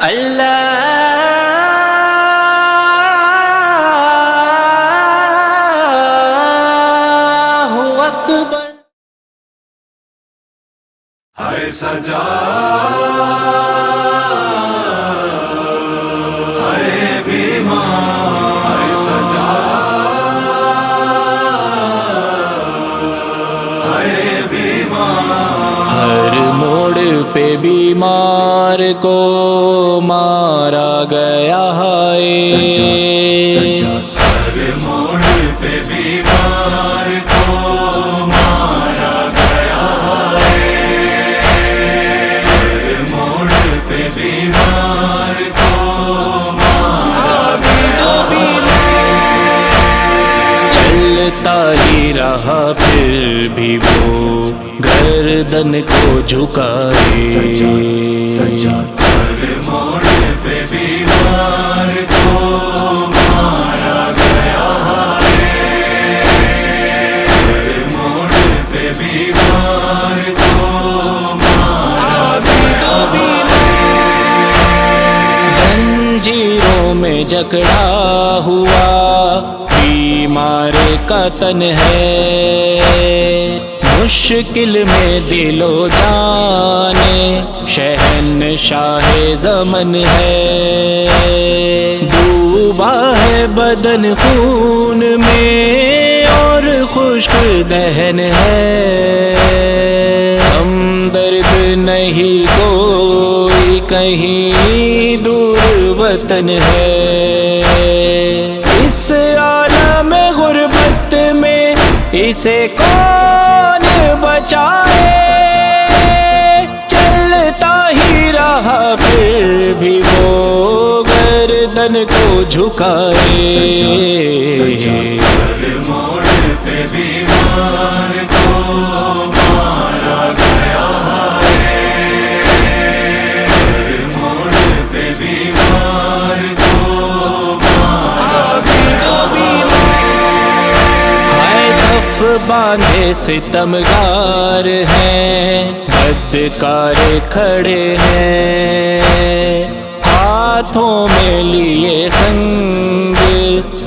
اللہ اکبر۔ ہائے سجا ہائے بیمار، ہائے سجا ہائے بیمار، ہر موڑ پہ بیمار کو مارا گیا ہے، ہر موڑ پہ بیمار کو مارا گیا ہے، ہر موڑ پہ بیمار کو مارا گیا ہے۔ چلتا ہی رہا پھر بھی وہ گردن کو جھکائے، ہر موڑ پہ بیمار کو مارا گیا ہے، ہر موڑ پہ بیمار کو مارا گیا ہے۔ زنجیروں میں جکڑا ہوا بیمار کا تن ہے، مشکل میں دل و جان شہنشاہ زمن ہے، ڈوبا ہے بدن خون میں اور خشک دہن ہے، ہمدرد نہیں کوئی کہیں دور وطن ہے، اس عالم غربت میں اسے کون بچائے، چلتا ہی رہا پھر بھی وہ گردن کو جھکائے، ہر موڑ پہ بیمار کو مارا گیا ہے، ہر موڑ پہ بیمار کو مارا گیا ہائے صف باندھے ستمگار ہیں، بدکار کھڑے ہیں، ہاتھوں میں لیے سنگ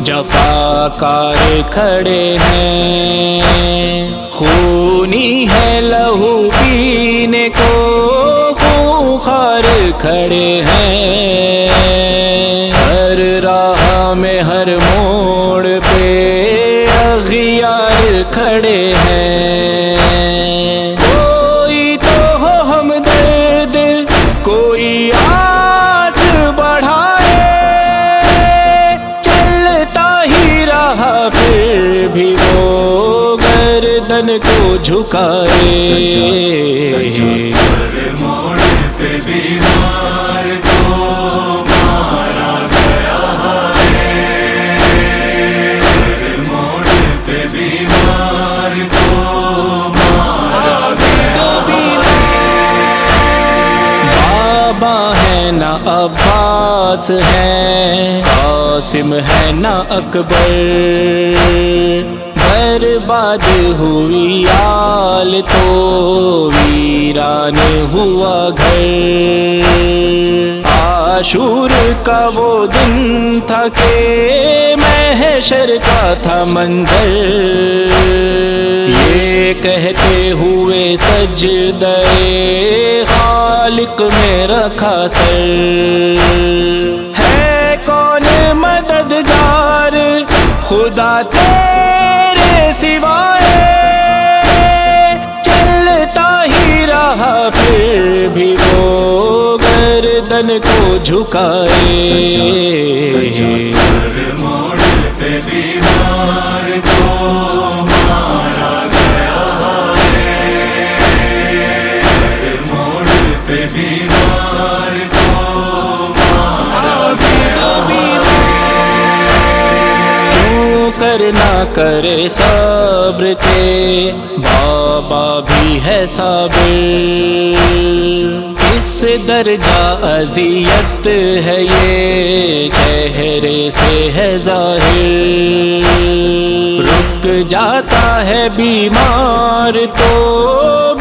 جفاکار کھڑے ہیں، خونی ہے لہو پینے کو خونخوار کھڑے ہیں، ہر راہ میں ہر موڑ پہ اغیار کھڑے ہیں، کوئی تو ہو ہمدرد کوئی آس بڑھائے، چلتا ہی رہا پھر بھی وہ گردن کو جھکائے، ہر موڑ پہ بیمار کو مارا گیا ہے، ہر موڑ پہ بیمار کو مارا گیا ہے۔ بابا ہے نہ عباس ہے، قاسم ہے نہ اکبر، برباد ہوئی آل تو ویران ہوا گھر، عاشور کا وہ دن تھا کہ محشر کا تھا منظر، یہ کہتے ہوئے سجدہ خالق میں رکھا سر، ہے کون مددگار خدا تیرے سوائے، چلتا ہی رہا پھر بھی وہ گردن کو جھکائے، ہر موڑ پہ بیمار کو مارا گیا ہے، ہر موڑ پہ بیمار کو مارا گیا ہے۔ کیوں کرنا کرے صبر کے بابا بھی ہے صابر، اس درجہ اذیت ہے یہ چہرے سے ہے ظاہر، رک جاتا ہے بیمار تو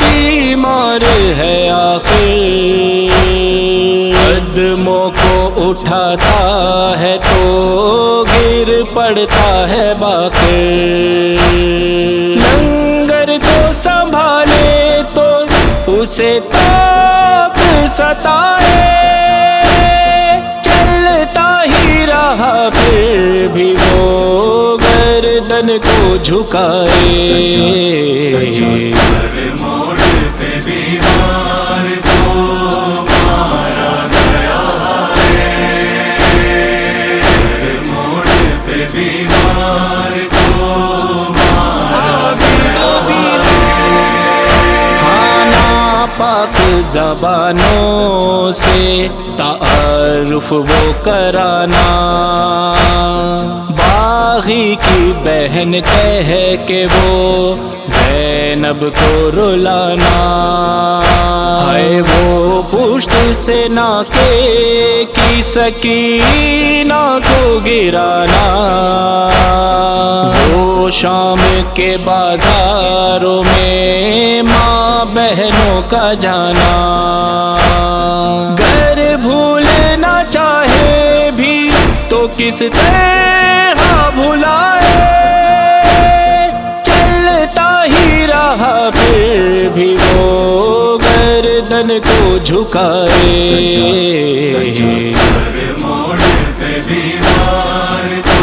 بیمار ہے آخر، قدموں کو اٹھاتا ہے تو گر پڑتا ہے باقر، لنگر کو سنبھالے تو اسے تاک ستائے، چلتا ہی رہا پھر بھی وہ گردن کو جھکائے۔ ہر موڑ پہ بیمار کو مارا گیا ہے، ہر موڑ پہ بیمار کو مارا گیا ہے۔ پاک زبانوں سے تعارف وہ کرانا، باغی کی بہن کہہ کے وہ زینب کو رلانا، ہے وہ پشت سے ناکے کی سکینہ کو گرانا، وہ شام کے بازاروں میں ماں بہنوں کا جانا، گھر بھولنا چاہے بھی تو کس طرح بھلائے، چلتا ہی رہا پھر بھی وہ گردن کو جھکائے۔ ہر موڑ پہ بیمار کو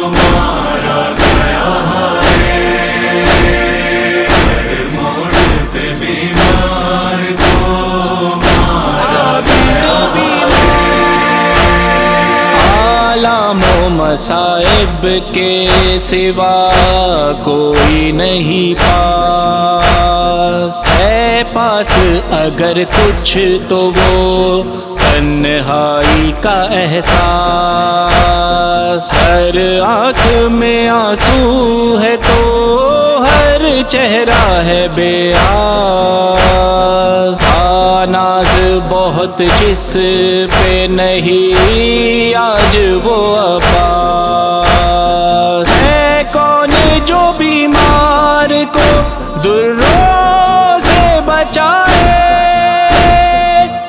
مارا گیا ہے، ہر موڑ پہ بیمار کو مارا گیا ہے۔ آلام و مصائب کے سوا کوئی نہیں پاس، ہے پاس اگر کچھ تو وہ تنہائی کا احساس، ہر آنکھ میں آنسو ہے تو ہر چہرہ ہے بے آس، ناز بہت جس پہ نہیں آج وہ عباس، ہے کون جو بیمار کو دروں سے بچائے،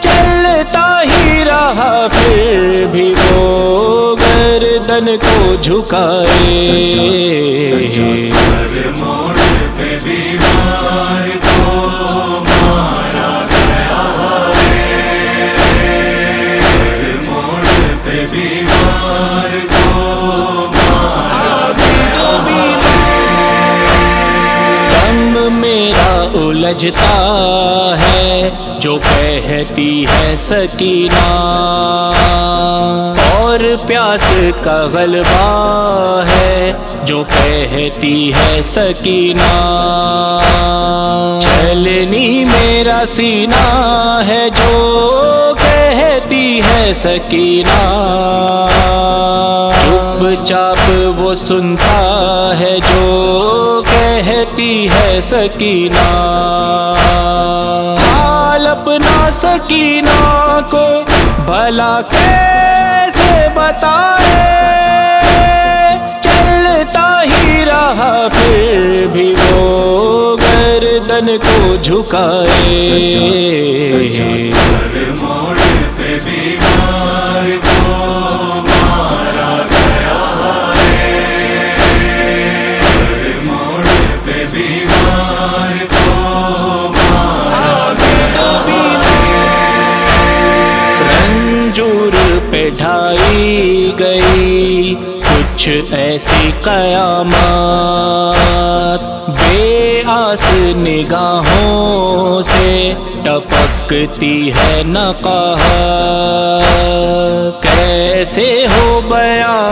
چلتا ہی رہا پھر بھی وہ گردن کو جھکائے۔ ہر موڑ پہ بیمار کو مارا گیا ہے، ہر موڑ پہ بیمار کو مارا گیا ہے۔ دم میرا الجھتا ہے جو کہتی ہے سکینہ، اور پیاس کا غلبہ ہے جو کہتی ہے سکینہ، چلنی میرا سینہ ہے جو کہتی ہے سکینہ، چپ چاپ وہ سنتا ہے جو کہتی ہے سکینہ، حال اپنا سکینہ کو بھلا کیسے بتائے، چلتا ہی رہا پھر بھی وہ گردن کو جھکائے۔ ہر موڑ پہ بیمار کو مارا گیا ہے، ہر موڑ پہ بیمار کو مارا گیا ہے۔ رنجور پہ ڈھائی گئی کچھ ایسی قیامات، بے آس نگاہوں سے ٹپکتی ہے نقاہت، کیسے ہو بیان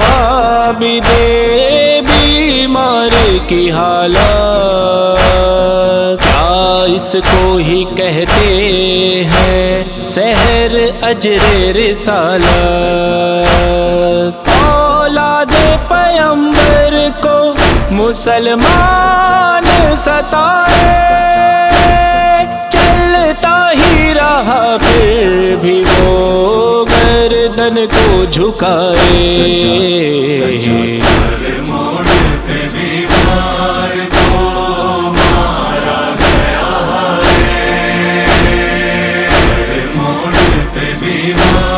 بھی دے بیمار کی حالت، کیا اس کو ہی کہتے ہیں سحر اجر رسالت، اولاد پیمبر کو مسلمان ستائے، چلتا ہی رہا پھر بھی وہ گردن کو جھکائے۔ ہر موڑ پہ بیمار کو مارا گیا ہے، ہر موڑ پہ بیمار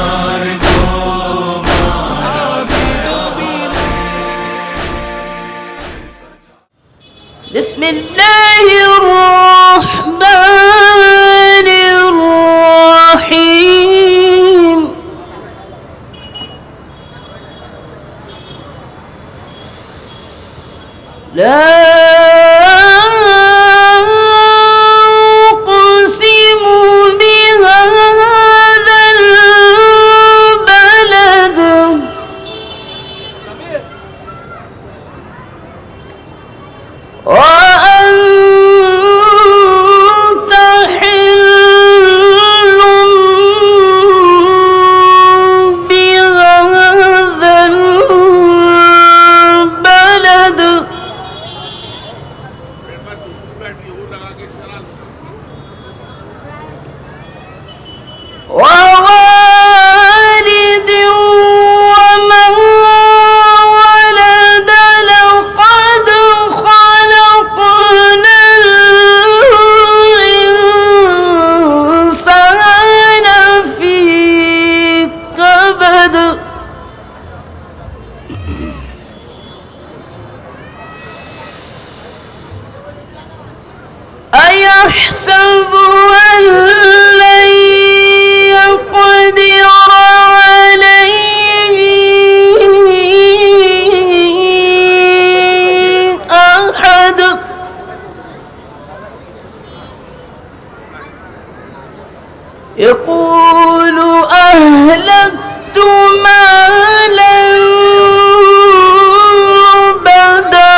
الرحمن الرحيم لا أقسم بهذا البلد وأنت حل بهذا البلد ووالد وما ولد لقد خلقنا الإنسان في كبد أيحسب أن لن يقدر عليه أحد يقول أهلكت مالا لبدا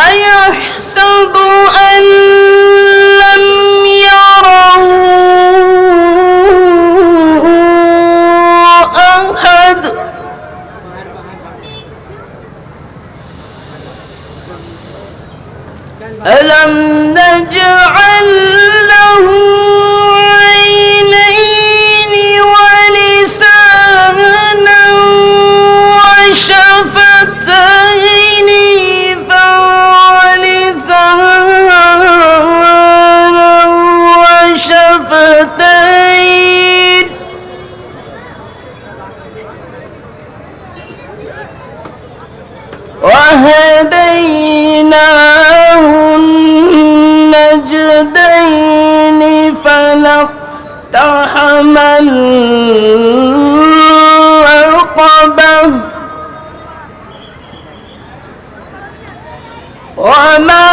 أيحسب أن لم يره أحد ألم نجعل له عينين ولسانا وشفتين فلسانا وشفتين وهديناه النجدين فلاقتحم العقبة وما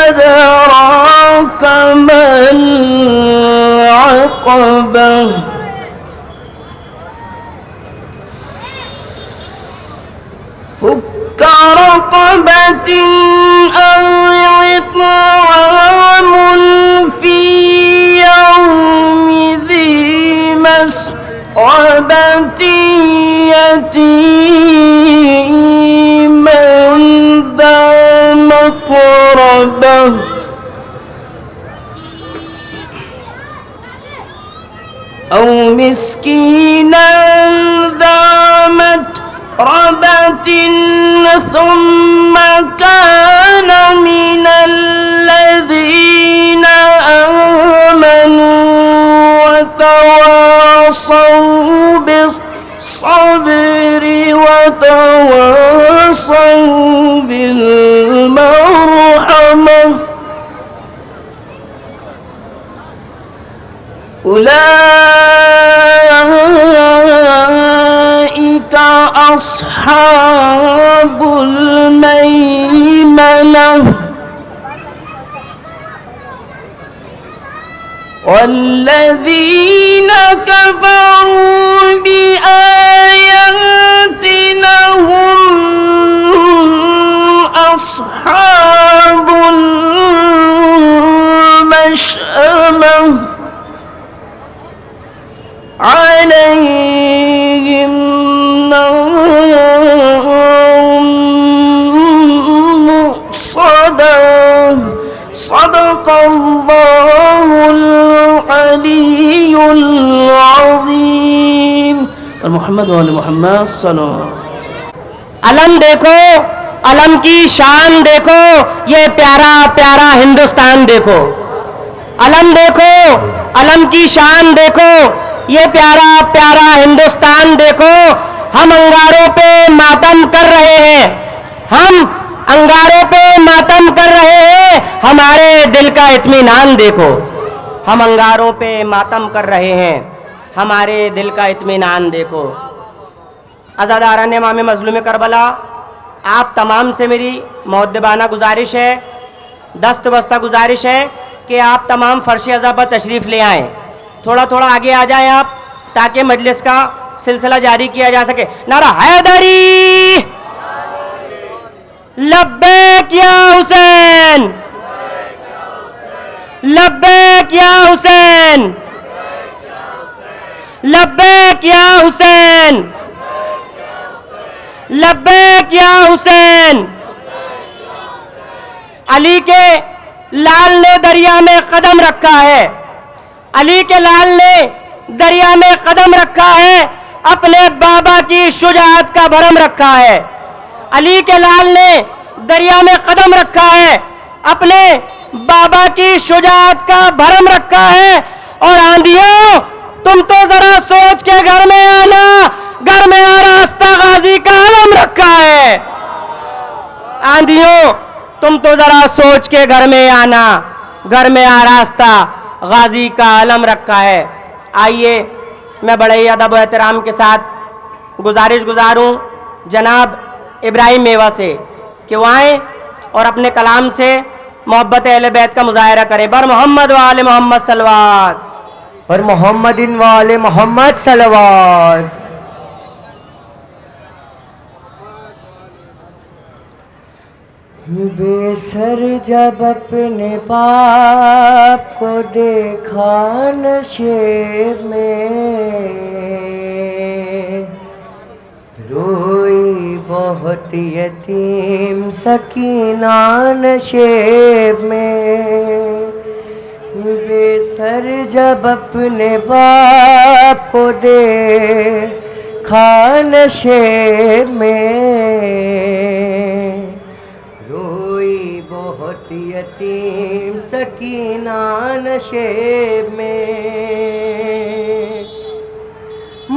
أدراك ما العقبة فك رقبة أو إطعام في يوم ذي مسغبة يتيما ذا مقربة أو مسكينا ذا متربة ثم كان من الذين آمنوا وتواصوا بالصبر وتواصوا بالمرحمة أولئك أصحاب الميمنة والذين كفروا بآياتنا هم أصحاب المشأمة عليهم نار مؤصدة صدق الله العلي العظيم محمد وعلى محمد صلی اللہ علیہ وسلم. علم دیکھو، علم کی شان دیکھو، یہ پیارا پیارا ہندوستان دیکھو. علم دیکھو، علم کی شان دیکھو، یہ پیارا پیارا ہندوستان دیکھو. ہم انگاروں پہ ماتم کر رہے ہیں، ہم انگاروں پہ ماتم کر رہے ہیں، ہمارے دل کا اطمینان دیکھو. ہم انگاروں پہ ماتم کر رہے ہیں، ہمارے دل کا اطمینان دیکھو. عزاداران امام مظلوم کربلا، آپ تمام سے میری مؤدبانہ گزارش ہے، دست بستہ گزارش ہے کہ آپ تمام فرش عزا پر تشریف لے آئیں. تھوڑا تھوڑا آگے آ جائیں آپ، تاکہ مجلس کا سلسلہ جاری کیا جا سکے. نعرہ حیدری، لبیک یا حسین، لبیک یا حسین، لبیک یا حسین، لبیک یا حسین. علی کے لال نے دریا میں قدم رکھا ہے، علی کے لال نے دریا میں قدم رکھا ہے، اپنے بابا کی شجاعت کا بھرم رکھا ہے. علی کے لال نے دریا میں قدم رکھا ہے، اپنے بابا کی شجاعت کا بھرم رکھا ہے. اور آندھیوں، تم تو ذرا سوچ کے گھر میں آنا، گھر میں آراستہ غازی کا علم رکھا ہے. آندھیوں، تم تو ذرا سوچ کے گھر میں آنا، گھر میں آراستہ غازی کا علم رکھا ہے. آئیے میں بڑے ہی ادب و احترام کے ساتھ گزارش گزاروں جناب ابراہیم میوہ سے کہ وہ آئیں اور اپنے کلام سے محبت اہل بیت کا مظاہرہ کریں. بر محمد و آل محمد صلوات، پر محمد و آل محمد صلوات. بے سر جب اپنے باپ کو دیکھا نشیب میں، روئی بہت یتیم سکینہ نشیب میں. بے سر جب اپنے باپ کو دیکھا نشیب میں، روئی بہت یتیم سکینہ نشیب میں.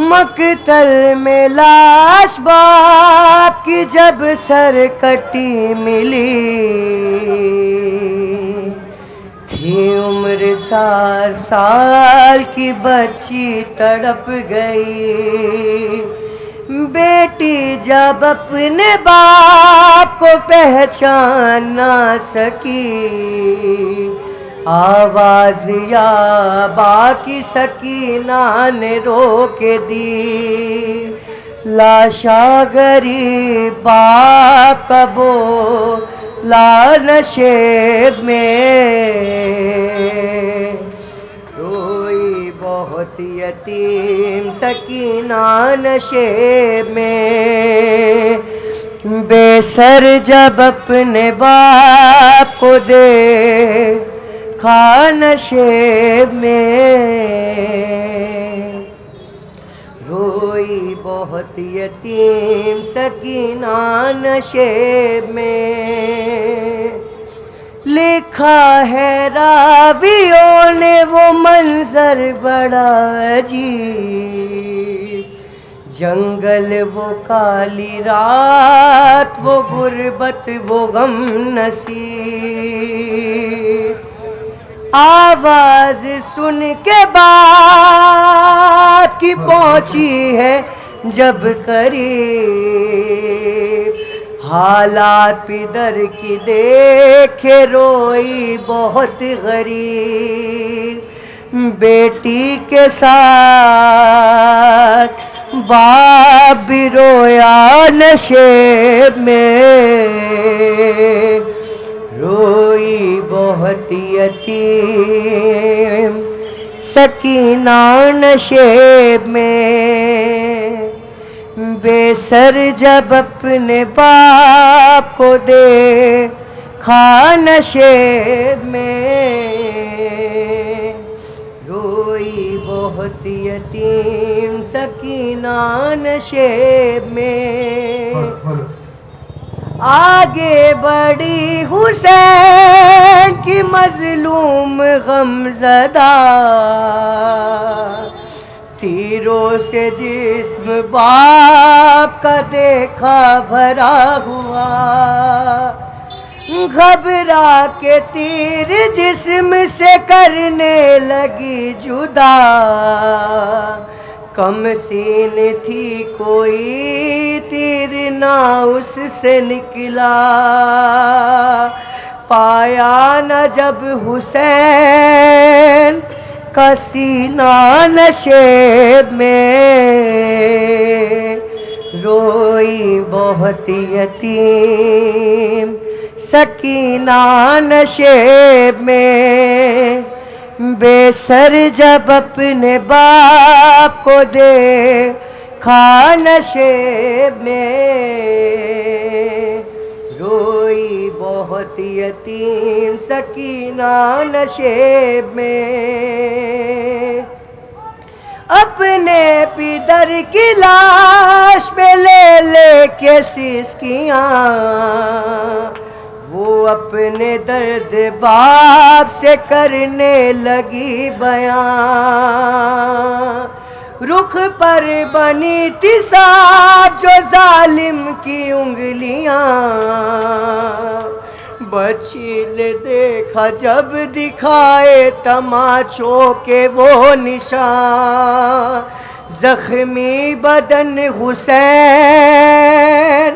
مقتل میں لاش باپ کی جب سر کٹی ملی، تھی عمر 4 سال کی بچی تڑپ گئی. بیٹی جب اپنے باپ کو پہچان نہ سکی، آواز یا با کی سکینہ نے روک دی. لاشا غریب باپ کا بولا نشیب میں، روئی بہت یتیم سکینہ نشیب میں. بے سر جب اپنے باپ کو دیکھا نشیب میں، روئی بہت یتیم سکینہ نشیب میں. لکھا ہے راویوں نے وہ منظر بڑا عجیب، جنگل وہ کالی رات، وہ غربت وہ غم نصیب. آواز سن کے بات کی پہنچی ہے جب قریب، حالات پدر کی دیکھے روئی بہت غریب. بیٹی کے ساتھ باپ بھی رویا نشیب میں، روئی بہت یتیم سکینہ نشیب میں. بے سر جب اپنے باپ کو دیکھا نشیب میں، روئی بہت یتیم سکینہ نشیب میں. آگے بڑھی حسین کی مظلوم غمزدہ، تیروں سے جسم باپ کا دیکھا بھرا ہوا، گھبرا کے تیر جسم سے کرنے لگی جدا، کم سین تھی کوئی تیر نہ اس سے نکلا، پایا نہ جب حسین کا سینہ نشیب میں، روئی بہت یتیم سکینہ نشیب میں، بے سر جب اپنے باپ کو دیکھا نشیب میں، روئی بہت یتیم سکینہ نشیب میں، اپنے پدر کی لاش پہ لے لے کے سسکیاں، وہ اپنے درد باپ سے کرنے لگی بیان، رخ پر بنی تھی صاف جو ظالم کی انگلیاں، بچی نے دیکھا جب دکھائے تماچوں کے وہ نشان، زخمی بدن حسین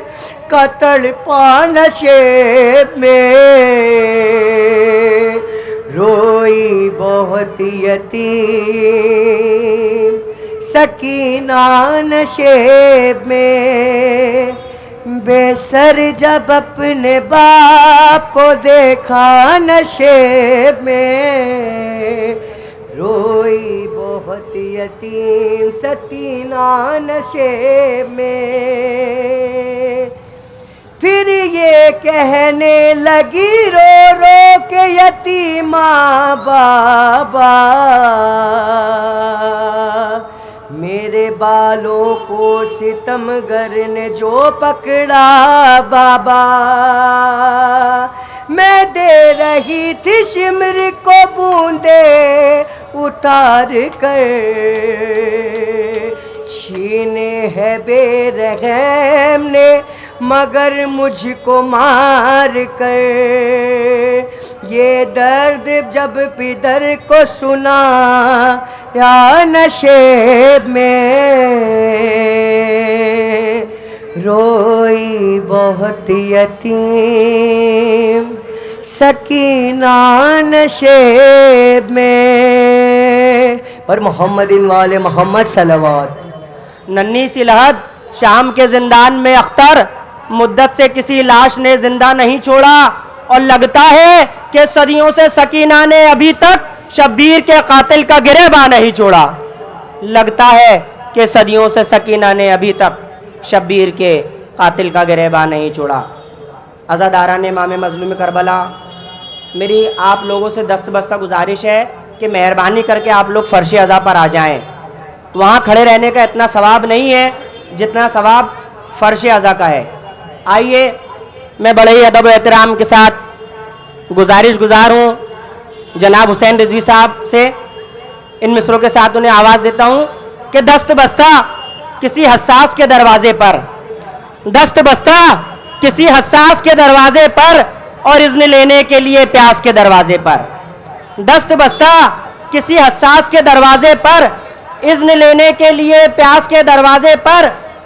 کا تڑپا نشیب میں، روئی بہت یتیم سکینہ نشیب میں، بے سر جب اپنے باپ کو دیکھا نشیب میں، روئی بہت یتیم سکینہ نشیب میں، پھر یہ کہنے لگی رو رو کے یتیمہ بابا، میرے بالوں کو ستمگر نے جو پکڑا بابا، میں دے رہی تھی شمر کو بوندے اتار کر، چھینے ہے بے رحم نے مگر مجھ کو مار کر، یہ درد جب پدر کو سنا یا نشیب میں، روئی بہت یتیم سکینہ نشیب میں، پر محمد وآل محمد صلوات۔ ننھی سی لحد شام کے زندان میں اختر، مدت سے کسی لاش نے زندہ نہیں چھوڑا، اور لگتا ہے کہ صدیوں سے سکینہ نے ابھی تک شبیر کے قاتل کا گریباں نہیں چھوڑا، لگتا ہے کہ صدیوں سے سکینہ نے ابھی تک شبیر کے قاتل کا گریباں نہیں چھوڑا۔ عزاداران امام مظلوم کربلا، میری آپ لوگوں سے دستبستہ گزارش ہے کہ مہربانی کر کے آپ لوگ فرش عزا پر آ جائیں، وہاں کھڑے رہنے کا اتنا ثواب نہیں ہے جتنا ثواب فرش عزا کا ہے۔ آئیے میں بڑے ہی ادب و احترام کے ساتھ گزارش گزار ہوں جناب حسین رضوی صاحب سے، ان مصروں کے ساتھ انہیں آواز دیتا ہوں کہ دست بستہ کسی حساس کے دروازے پر، دست بستہ کسی حساس کے دروازے پر، اور اذن لینے کے لیے پیاس کے دروازے پر، دست بستہ کسی حساس کے دروازے پر، اذن لینے کے لیے پیاس کے دروازے پر،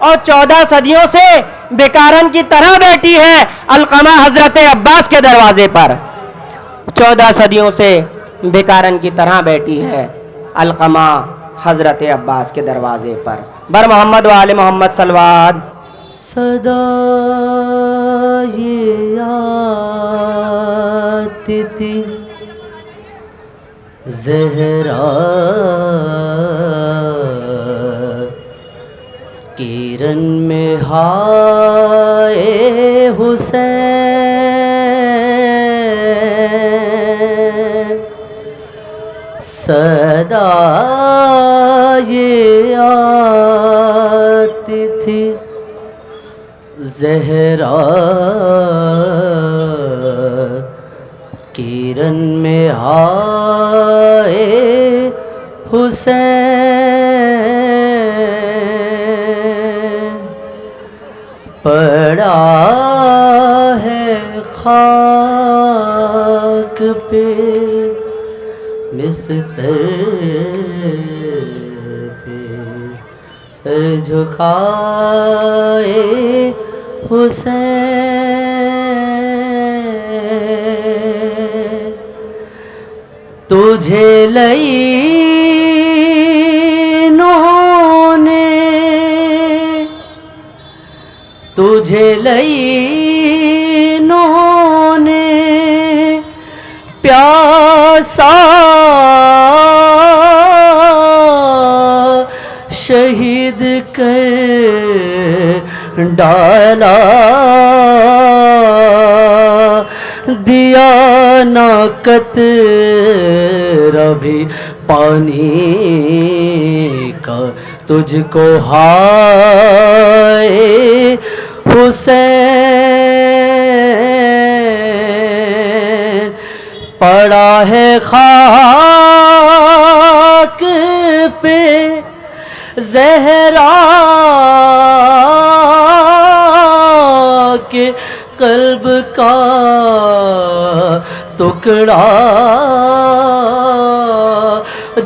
اور 14 صدیوں سے بیکارن کی طرح بیٹھی ہے علقمہ حضرت عباس کے دروازے پر، 14 صدیوں سے بیکارن کی طرح بیٹھی ہے علقمہ حضرت عباس کے دروازے پر۔ بر محمد و آل محمد صلوات۔ صدا یہ آتی تھی زہرا کرن میں ہائے حسین، صدا یہ آتی تھی زہرا کرن میں ہائے حسین پڑا ہے خاک پہ بستر پہ سر جھکائے حسین تجھے لعینوں نے تجھے لعینوں نے پیاسا شہید کر ڈالا دیا نہ قطرہ بھی پانی کا تجھ کو ہائے حسین پڑا ہے خاک پہ زہرا کے قلب کا ٹکڑا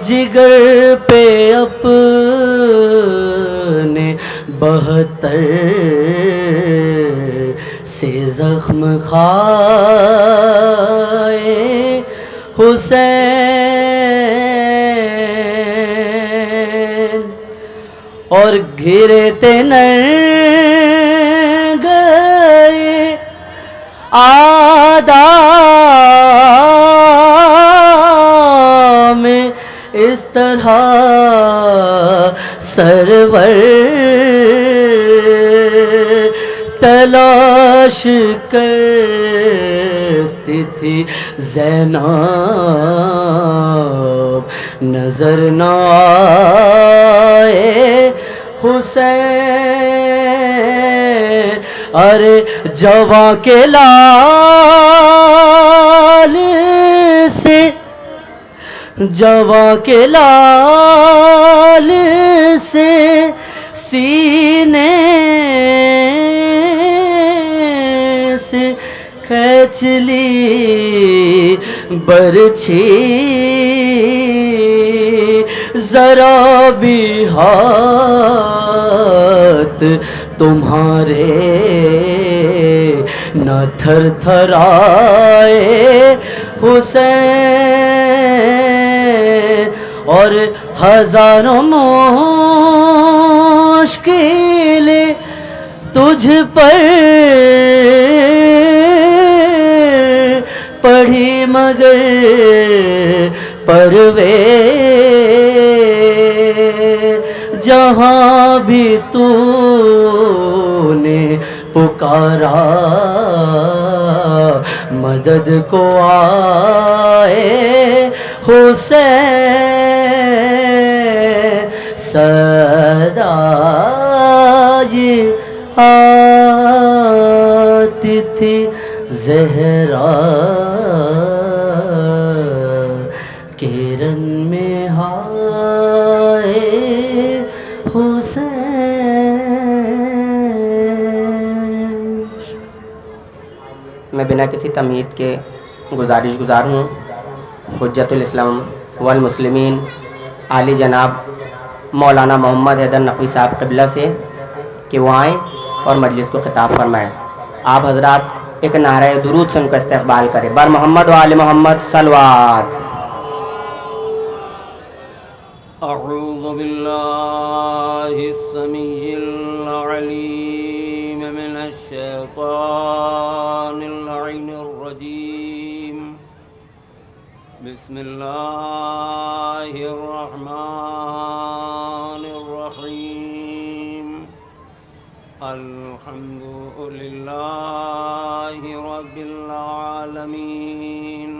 جگر پہ اپنے 72 سے زخم کھائے حسین اور گھرے تنر گئے آدھا میں اس طرح سرور تلاش کرتی تھی زینب نظر نہ آئے حسین ارے جواں کے لال سے جواں کے لال سے سینے سے کھینچ لی برچھی ذرا بھی ہاتھ تمہارے نہ تھر تھرائے حسین اور ہزاروں مشکلیں تجھ پر پڑھی مگر پرویز جہاں بھی تو نے پکارا مدد کو آئے حسین صدا یہ آتی تھی زہرا کرن میں ہائے حسین. میں بنا کسی تمہید کے گزارش گزار ہوں حجت الاسلام والمسلمین عالی جناب مولانا محمد حیدر نقوی صاحب قبلہ سے کہ وہ آئیں اور مجلس کو خطاب فرمائیں. آپ حضرات ایک نعرہ درود سے ان کا استقبال کریں. بر محمد و آل محمد صلوات. اعوذ باللہ السمیع العلیم من الشیطان اللعین الرجیم. بسم اللہ الرحمن الرحیم. الحمد للہ رب العالمین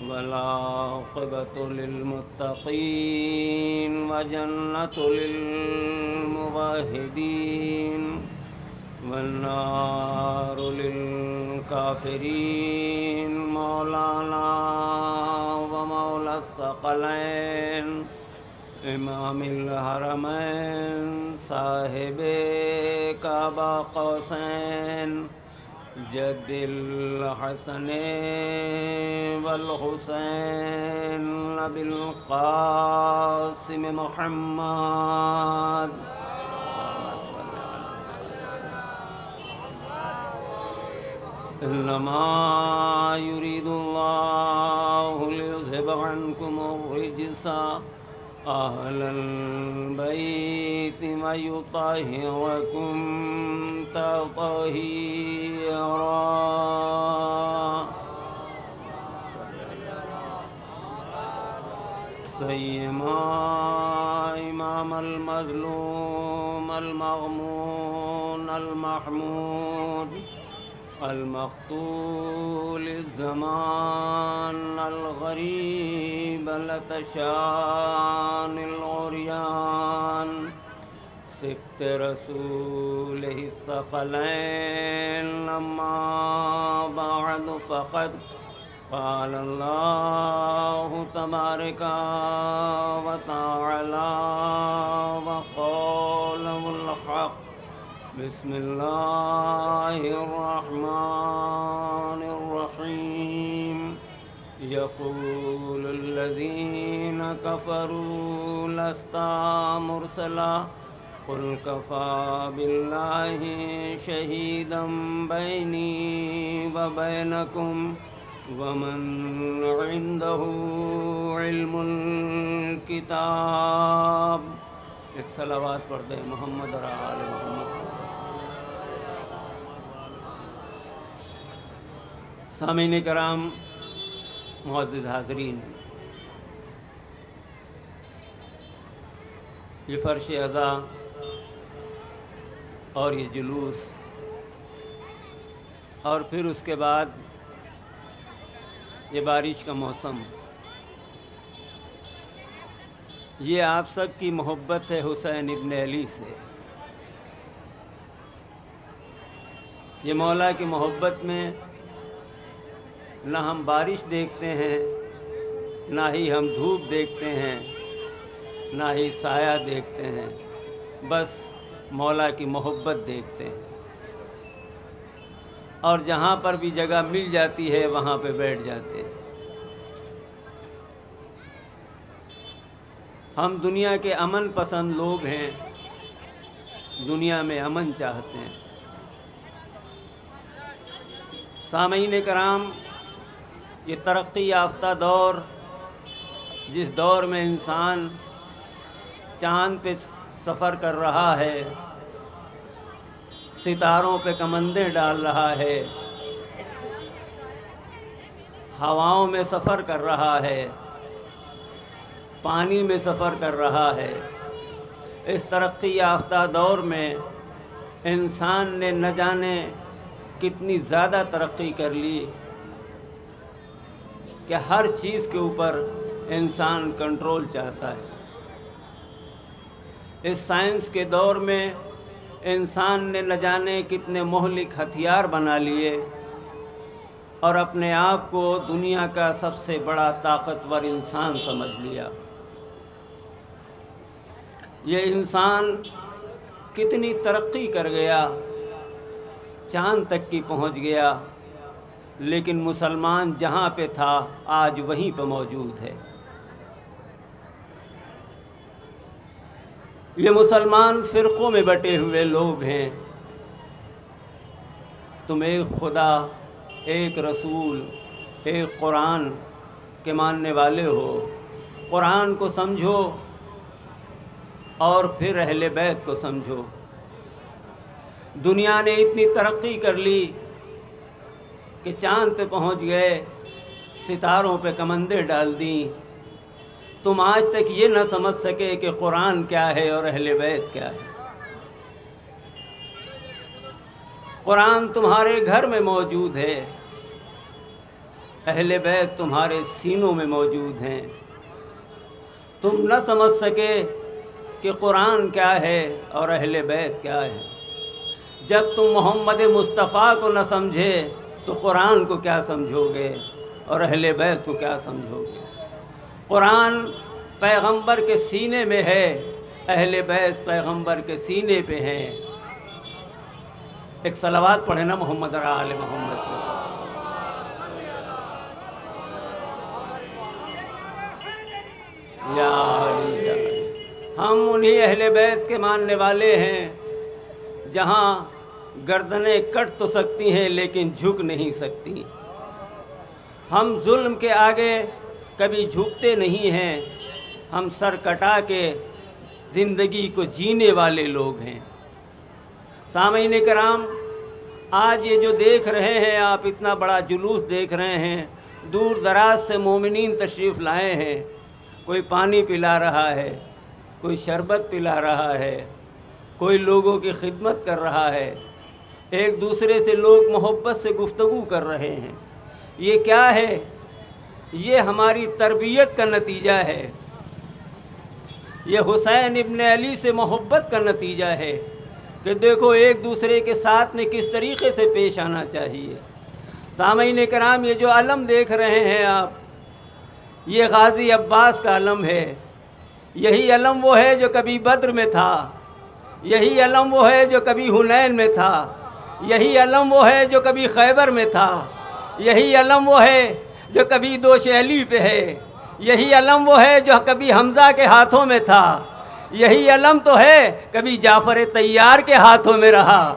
والعاقبۃ للمتقین وجنۃ للموحدین والنار للکافرین الكافرين مولانا ومولى الثقلين امام الحرمين صاحب کعبہ قوسین جد الحسن والحسین ابی القاسم محمد انما يريد الله ليذهب عنكم الرجس اهل البيت ويطهركم تطهيرا سيما امام المظلوم المغمون المحمود المقتول الزمان الغريب الأتشان العريان سبت رسوله الثقلين أما بعد فقد قال الله تبارك وتعالى وقوله الحق بسم الله الرحمن الرحيم يقول الذين كفروا لست مرسلا قل كفى بالله شهيدا بيني وبينكم ومن عنده علم الكتاب. ایک صلوات پڑھ دیں محمد اور آل محمد. سامعین کرام، معزز حاضرین، یہ فرش عزا اور یہ جلوس اور پھر اس کے بعد یہ بارش کا موسم، یہ آپ سب کی محبت ہے حسین ابن علی سے. یہ مولا کی محبت میں نہ ہم بارش دیکھتے ہیں، نہ ہی ہم دھوپ دیکھتے ہیں، نہ ہی سایہ دیکھتے ہیں، بس مولا کی محبت دیکھتے ہیں. اور جہاں پر بھی جگہ مل جاتی ہے وہاں پہ بیٹھ جاتے ہیں. ہم دنیا کے امن پسند لوگ ہیں، دنیا میں امن چاہتے ہیں. سامعین کرام، یہ ترقی یافتہ دور، جس دور میں انسان چاند پہ سفر کر رہا ہے، ستاروں پہ کمندیں ڈال رہا ہے، ہواؤں میں سفر کر رہا ہے، پانی میں سفر کر رہا ہے، اس ترقی یافتہ دور میں انسان نے نہ جانے کتنی زیادہ ترقی کر لی کہ ہر چیز کے اوپر انسان کنٹرول چاہتا ہے. اس سائنس کے دور میں انسان نے نہ جانے کتنے مہلک ہتھیار بنا لیے اور اپنے آپ کو دنیا کا سب سے بڑا طاقتور انسان سمجھ لیا. یہ انسان کتنی ترقی کر گیا، چاند تک کی پہنچ گیا، لیکن مسلمان جہاں پہ تھا آج وہیں پہ موجود ہے. یہ مسلمان فرقوں میں بٹے ہوئے لوگ ہیں. تم ایک خدا، ایک رسول، ایک قرآن کے ماننے والے ہو. قرآن کو سمجھو اور پھر اہل بیت کو سمجھو. دنیا نے اتنی ترقی کر لی کہ چاند پہ پہنچ گئے، ستاروں پہ کمندیں ڈال دیں. تم آج تک یہ نہ سمجھ سکے کہ قرآن کیا ہے اور اہل بیت کیا ہے. قرآن تمہارے گھر میں موجود ہے، اہل بیت تمہارے سینوں میں موجود ہیں. تم نہ سمجھ سکے کہ قرآن کیا ہے اور اہل بیت کیا ہے. جب تم محمد مصطفیٰ کو نہ سمجھے تو قرآن کو کیا سمجھو گے اور اہل بیت کو کیا سمجھو گے؟ قرآن پیغمبر کے سینے میں ہے، اہل بیت پیغمبر کے سینے پہ ہیں۔ ایک صلوات پڑھیں نا محمد اور آل محمد کو۔ یا علی یا علی۔ ہم انہی اہل بیت کے ماننے والے ہیں جہاں گردنیں کٹ تو سکتی ہیں لیکن جھک نہیں سکتی۔ ہم ظلم کے آگے کبھی جھکتے نہیں ہیں، ہم سر کٹا کے زندگی کو جینے والے لوگ ہیں۔ سامعین کرام، آج یہ جو دیکھ رہے ہیں آپ، اتنا بڑا جلوس دیکھ رہے ہیں، دور دراز سے مومنین تشریف لائے ہیں، کوئی پانی پلا رہا ہے، کوئی شربت پلا رہا ہے، کوئی لوگوں کی خدمت کر رہا ہے، ایک دوسرے سے لوگ محبت سے گفتگو کر رہے ہیں۔ یہ کیا ہے؟ یہ ہماری تربیت کا نتیجہ ہے، یہ حسین ابن علی سے محبت کا نتیجہ ہے کہ دیکھو ایک دوسرے کے ساتھ میں کس طریقے سے پیش آنا چاہیے۔ سامعین کرام، یہ جو علم دیکھ رہے ہیں آپ، یہ غازی عباس کا علم ہے۔ یہی علم وہ ہے جو کبھی بدر میں تھا، یہی علم وہ ہے جو کبھی حنین میں تھا، یہی علم وہ ہے جو کبھی خیبر میں تھا، یہی علم وہ ہے جو کبھی دوش علی پہ ہے، یہی علم وہ ہے جو کبھی حمزہ کے ہاتھوں میں تھا، یہی علم تو ہے کبھی جعفر طیار کے ہاتھوں میں رہا،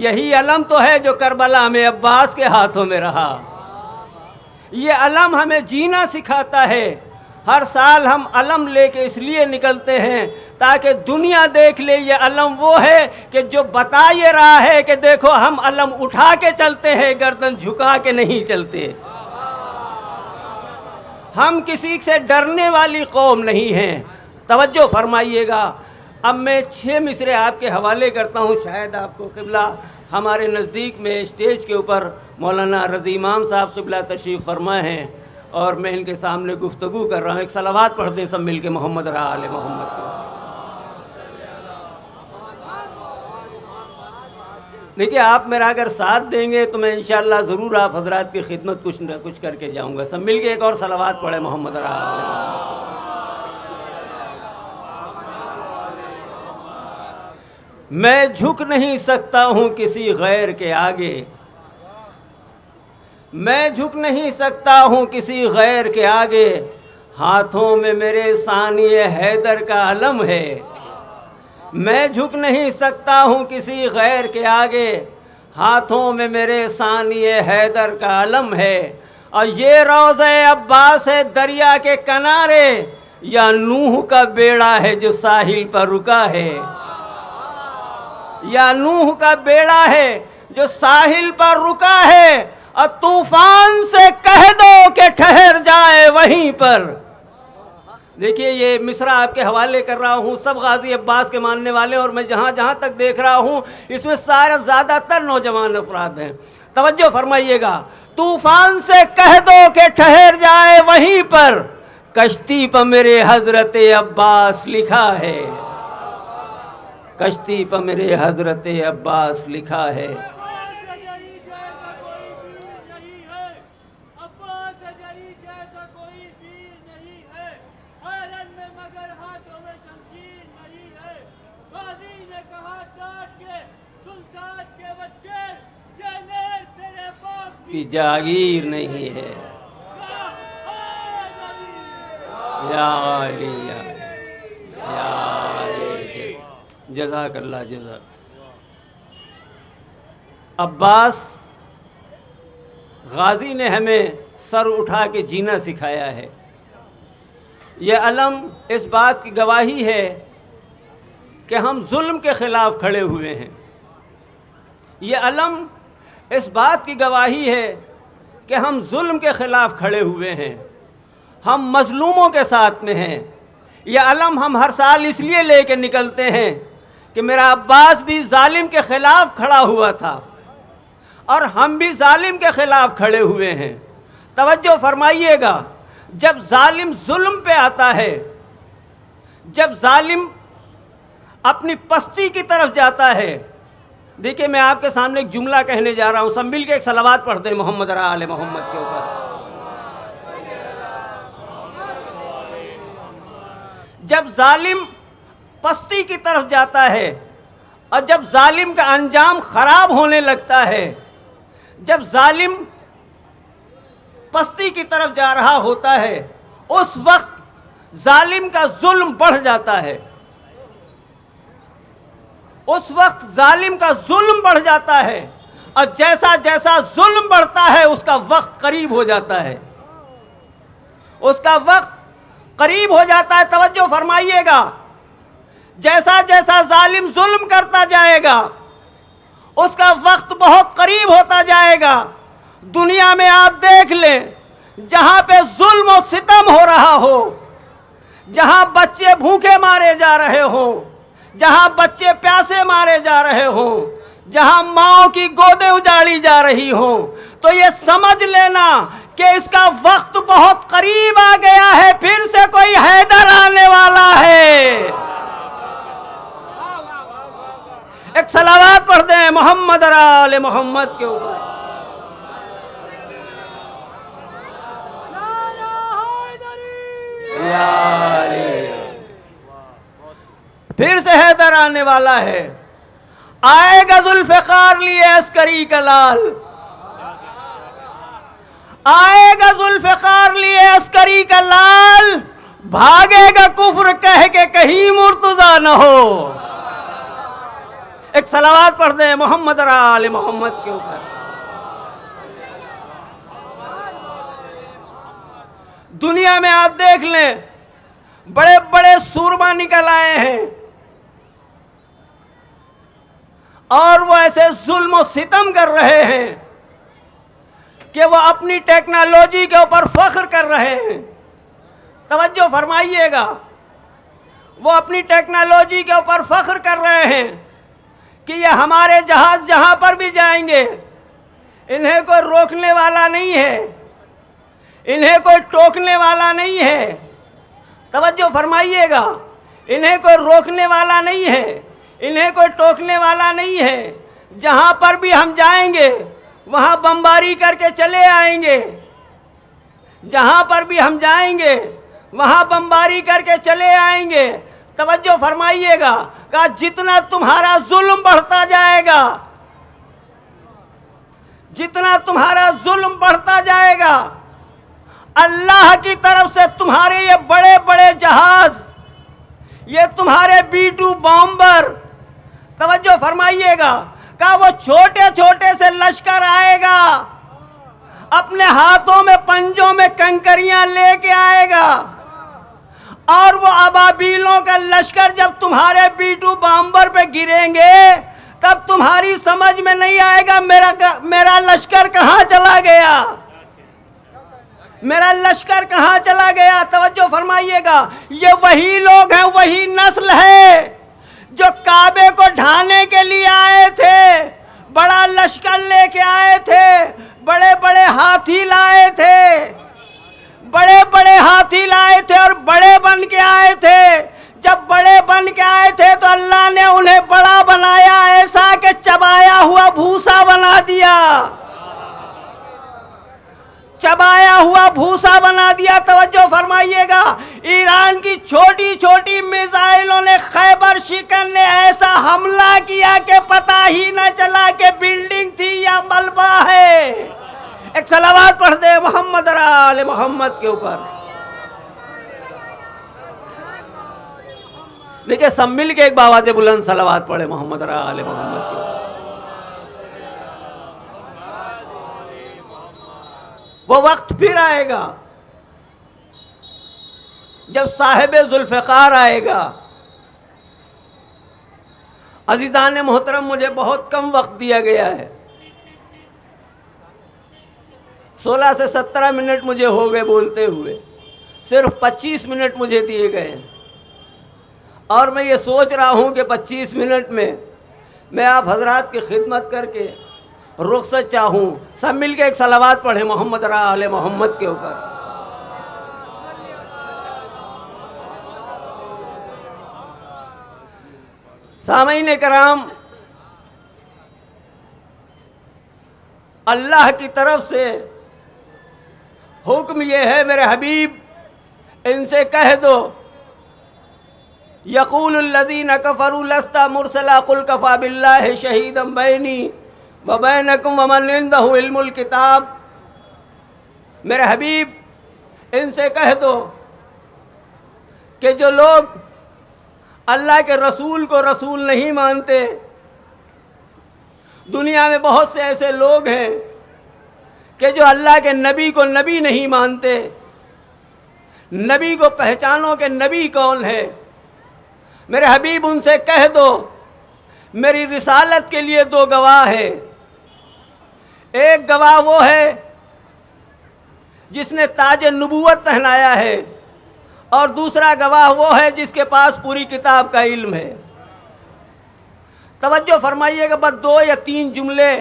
یہی علم تو ہے جو کربلا میں عباس کے ہاتھوں میں رہا۔ یہ علم ہمیں جینا سکھاتا ہے۔ ہر سال ہم علم لے کے اس لیے نکلتے ہیں تاکہ دنیا دیکھ لے یہ علم وہ ہے کہ جو بتا یہ رہا ہے کہ دیکھو ہم علم اٹھا کے چلتے ہیں، گردن جھکا کے نہیں چلتے۔ ہم کسی سے ڈرنے والی قوم نہیں ہیں۔ توجہ فرمائیے گا، اب میں 6 مصرے آپ کے حوالے کرتا ہوں، شاید آپ کو قبلہ ہمارے نزدیک میں اسٹیج کے اوپر مولانا رضی امام صاحب قبلہ تشریف فرما ہیں اور میں ان کے سامنے گفتگو کر رہا ہوں۔ ایک صلوات پڑھ دیں سب مل کے محمد اور آل محمد کو۔ دیکھیے، آپ میرا اگر ساتھ دیں گے تو میں انشاءاللہ ضرور آپ حضرات کی خدمت کچھ نہ کچھ کر کے جاؤں گا۔ سب مل کے ایک اور صلوات پڑھیں محمد اور آل محمد۔ میں جھک نہیں سکتا ہوں کسی غیر کے آگے، میں جھک نہیں سکتا ہوں کسی غیر کے آگے، ہاتھوں میں میرے ثانی حیدر کا علم ہے۔ میں جھک نہیں سکتا ہوں کسی غیر کے آگے، ہاتھوں میں میرے ثانی حیدر کا علم ہے۔ اور یہ روضہ عباس ہے دریا کے کنارے، یا نوح کا بیڑا ہے جو ساحل پر رکا ہے، یا نوح کا بیڑا ہے جو ساحل پر رکا ہے، اور طوفان سے کہہ دو کہ ٹھہر جائے وہیں پر۔ دیکھیے، یہ مصرع آپ کے حوالے کر رہا ہوں، سب غازی عباس کے ماننے والے، اور میں جہاں جہاں تک دیکھ رہا ہوں اس میں سارا زیادہ تر نوجوان افراد ہیں۔ توجہ فرمائیے گا، طوفان سے کہہ دو کہ ٹھہر جائے وہیں پر، کشتی پر میرے حضرت عباس لکھا ہے، کشتی پر میرے حضرت عباس لکھا ہے۔ کی جاگیر نہیں ہے۔ یا علی یا علی، جزاک اللہ جزاک۔ عباس غازی نے ہمیں سر اٹھا کے جینا سکھایا ہے۔ یہ علم اس بات کی گواہی ہے کہ ہم ظلم کے خلاف کھڑے ہوئے ہیں۔ یہ علم اس بات کی گواہی ہے کہ ہم ظلم کے خلاف کھڑے ہوئے ہیں، ہم مظلوموں کے ساتھ میں ہیں۔ یہ علم ہم ہر سال اس لیے لے کے نکلتے ہیں کہ میرا عباس بھی ظالم کے خلاف کھڑا ہوا تھا اور ہم بھی ظالم کے خلاف کھڑے ہوئے ہیں۔ توجہ فرمائیے گا، جب ظالم ظلم پہ آتا ہے، جب ظالم اپنی پستی کی طرف جاتا ہے، دیکھیے میں آپ کے سامنے ایک جملہ کہنے جا رہا ہوں، سب مل کے ایک صلوات پڑھتے ہیں محمد آل محمد کے اوپر۔ جب ظالم پستی کی طرف جاتا ہے اور جب ظالم کا انجام خراب ہونے لگتا ہے، جب ظالم پستی کی طرف جا رہا ہوتا ہے، اس وقت ظالم کا ظلم بڑھ جاتا ہے، اس وقت ظالم کا ظلم بڑھ جاتا ہے، اور جیسا جیسا ظلم بڑھتا ہے اس کا وقت قریب ہو جاتا ہے، اس کا وقت قریب ہو جاتا ہے۔ توجہ فرمائیے گا، جیسا جیسا ظالم ظلم کرتا جائے گا اس کا وقت بہت قریب ہوتا جائے گا۔ دنیا میں آپ دیکھ لیں، جہاں پہ ظلم و ستم ہو رہا ہو، جہاں بچے بھوکے مارے جا رہے ہوں، جہاں بچے پیاسے مارے جا رہے ہوں، جہاں ماؤں کی گودیں اجاڑی جا رہی ہوں، تو یہ سمجھ لینا کہ اس کا وقت بہت قریب آ گیا ہے، پھر سے کوئی حیدر آنے والا ہے۔ ایک صلوات پڑھ دیں محمد آل محمد کے اوپر۔ پھر سے حیدر آنے والا ہے، آئے گا ذوالفقار لیے عسکری کا لال، آئے گا ذوالفقار لیے عسکری کا لال، بھاگے گا کفر کہہ کے کہیں مرتضی نہ ہو۔ ایک صلوات پڑھ دیں محمد آل محمد کے اوپر۔ دنیا میں آپ دیکھ لیں، بڑے بڑے سورما نکل آئے ہیں اور وہ ایسے ظلم و ستم کر رہے ہیں کہ وہ اپنی ٹیکنالوجی کے اوپر فخر کر رہے ہیں۔ توجہ فرمائیے گا، وہ اپنی ٹیکنالوجی کے اوپر فخر کر رہے ہیں کہ یہ ہمارے جہاز جہاں پر بھی جائیں گے انہیں کوئی روکنے والا نہیں ہے، انہیں کوئی ٹوکنے والا نہیں ہے۔ توجہ فرمائیے گا، انہیں کوئی روکنے والا نہیں ہے، انہیں کوئی ٹوکنے والا نہیں ہے۔ جہاں پر بھی ہم جائیں گے وہاں بمباری کر کے چلے آئیں گے، جہاں پر بھی ہم جائیں گے وہاں بمباری کر کے چلے آئیں گے۔ توجہ فرمائیے گا کہ جتنا تمہارا ظلم بڑھتا جائے گا، جتنا تمہارا ظلم بڑھتا جائے گا، اللہ کی طرف سے تمہارے یہ بڑے بڑے جہاز، یہ تمہارے B-2 بامبر، توجہ فرمائیے گا کہ وہ چھوٹے چھوٹے سے لشکر آئے گا، اپنے ہاتھوں میں پنجوں میں کنکریاں لے کے آئے گا، اور وہ ابابیلوں کا لشکر جب تمہارے B-2 بامبر پہ گریں گے تب تمہاری سمجھ میں نہیں آئے گا میرا لشکر کہاں چلا گیا، میرا لشکر کہاں چلا گیا۔ توجہ فرمائیے گا، یہ وہی لوگ ہیں، وہی نسل ہے جو کعبے کو ڈھانے کے لیے آئے تھے، بڑا لشکر لے کے آئے تھے، بڑے بڑے ہاتھی لائے تھے، بڑے بڑے ہاتھی لائے تھے اور بڑے بن کے آئے تھے۔ جب بڑے بن کے آئے تھے تو اللہ نے انہیں بڑا بنایا، ایسا کہ چبایا ہوا بھوسا بنا دیا، چبایا ہوا بھوسا بنا دیا۔ توجہ فرمائیے گا، ایران کی چھوٹی چھوٹی میزائلوں نے خیبر شکن نے ایسا حملہ کیا کہ پتہ ہی نہ چلا کہ بلڈنگ تھی یا ملبہ ہے۔ ایک صلوات پڑھ دے محمد آل محمد کے اوپر۔ دیکھیں سب مل کے ایک باواز بلند صلوات پڑھے محمد آل محمد کے اوپر۔ وہ وقت پھر آئے گا جب صاحب ذوالفقار آئے گا۔ عزیزان محترم، مجھے بہت کم وقت دیا گیا ہے، 16 سے 17 منٹ مجھے ہو گئے بولتے ہوئے، صرف 25 منٹ مجھے دیے گئے ہیں، اور میں یہ سوچ رہا ہوں کہ 25 منٹ میں آپ حضرات کی خدمت کر کے رخصت چاہوں۔ سب مل کے ایک صلوات پڑھیں محمد آل محمد کے اوپر۔ سامعین کرام، اللہ کی طرف سے حکم یہ ہے میرے حبیب ان سے کہہ دو یقول الذین کفروا لست مرسلا قل کفی باللہ شہیدا بینی وبینکم ومن عندہ علم الکتاب. میرے حبیب ان سے کہہ دو کہ جو لوگ اللہ کے رسول کو رسول نہیں مانتے، دنیا میں بہت سے ایسے لوگ ہیں کہ جو اللہ کے نبی کو نبی نہیں مانتے. نبی کو پہچانو کہ نبی کون ہے. میرے حبیب ان سے کہہ دو میری رسالت کے لیے دو گواہ ہیں. ایک گواہ وہ ہے جس نے تاج نبوت پہنایا ہے، اور دوسرا گواہ وہ ہے جس کے پاس پوری کتاب کا علم ہے. توجہ فرمائیے گا، بس 2 یا 3 جملے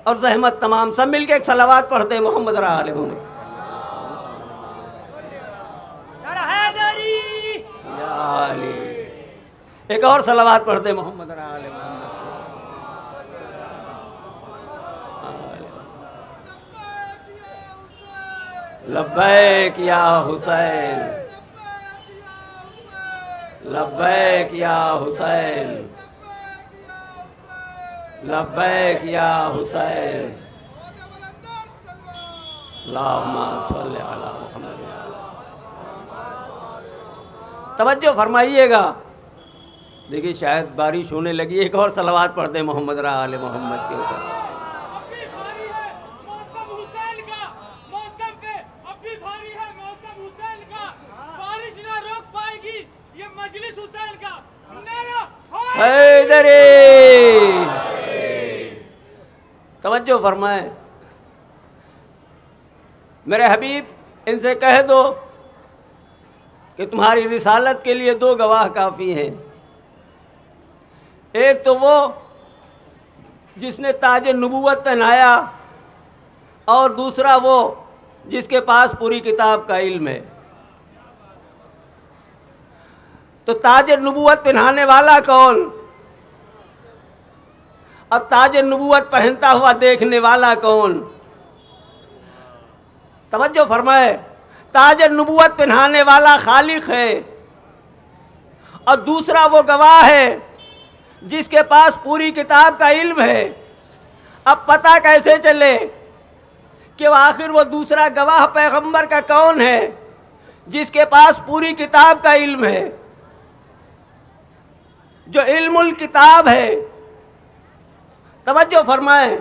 اور زحمت تمام. سب مل کے ایک صلوات پڑھتے ہیں محمد علیہ وسلم. یا علی. ایک اور صلوات پڑھتے ہیں محمد علیہ وسلم. لبیک یا حسین، لبیک یا حسین، لبیک یا حسین. اللہم صلی علی محمد. توجہ فرمائیے گا، دیکھیے شاید بارش ہونے لگی. ایک اور صلوات پڑھتے ہیں محمد علیہ محمد کے اوپر. حیدری. توجہ فرمائیں. میرے حبیب ان سے کہہ دو کہ تمہاری رسالت کے لیے 2 گواہ کافی ہیں. ایک تو وہ جس نے تاج نبوت پہنایا، اور دوسرا وہ جس کے پاس پوری کتاب کا علم ہے. تو تاج نبوت پہنانے والا کون، اور تاج نبوت پہنتا ہوا دیکھنے والا کون؟ توجہ فرمائے. تاج نبوت پہنانے والا خالق ہے، اور دوسرا وہ گواہ ہے جس کے پاس پوری کتاب کا علم ہے. اب پتہ کیسے چلے کہ آخر وہ دوسرا گواہ پیغمبر کا کون ہے جس کے پاس پوری کتاب کا علم ہے، جو علم الکتاب ہے. توجہ فرمائیں.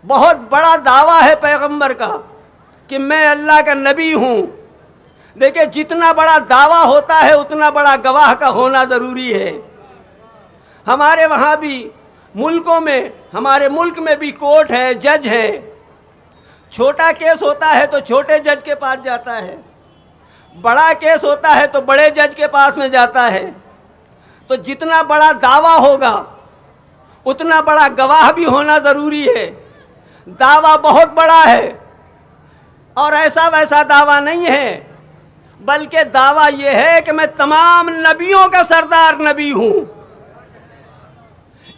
بہت بڑا دعویٰ ہے پیغمبر کا کہ میں اللہ کا نبی ہوں. دیکھیں جتنا بڑا دعویٰ ہوتا ہے اتنا بڑا گواہ کا ہونا ضروری ہے. ہمارے وہاں بھی ملکوں میں، ہمارے ملک میں بھی کورٹ ہے، جج ہے. چھوٹا کیس ہوتا ہے تو چھوٹے جج کے پاس جاتا ہے، بڑا کیس ہوتا ہے تو بڑے جج کے پاس میں جاتا ہے. تو جتنا بڑا دعویٰ ہوگا اتنا بڑا گواہ بھی ہونا ضروری ہے. دعویٰ بہت بڑا ہے، اور ایسا ویسا دعویٰ نہیں ہے، بلکہ دعویٰ یہ ہے کہ میں تمام نبیوں کا سردار نبی ہوں.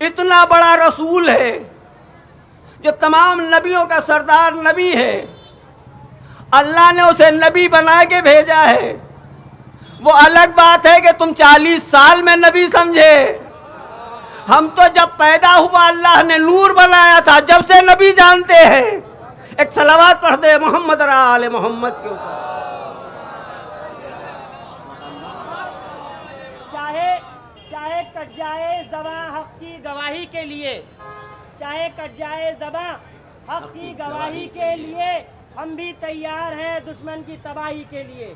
اتنا بڑا رسول ہے جو تمام نبیوں کا سردار نبی ہے. اللہ نے اسے نبی بنا کے بھیجا ہے. وہ الگ بات ہے کہ تم 40 سال میں نبی سمجھے. ہم تو جب پیدا ہوا اللہ نے نور بنایا تھا، جب سے نبی جانتے ہیں. ایک صلوات پڑھ دے محمد آل محمد کے اوپر. چاہے کٹ جائے زباں حق کی گواہی کے لیے، چاہے کٹ جائے زباں حق کی گواہی کے لیے، ہم بھی تیار ہیں دشمن کی تباہی کے لیے.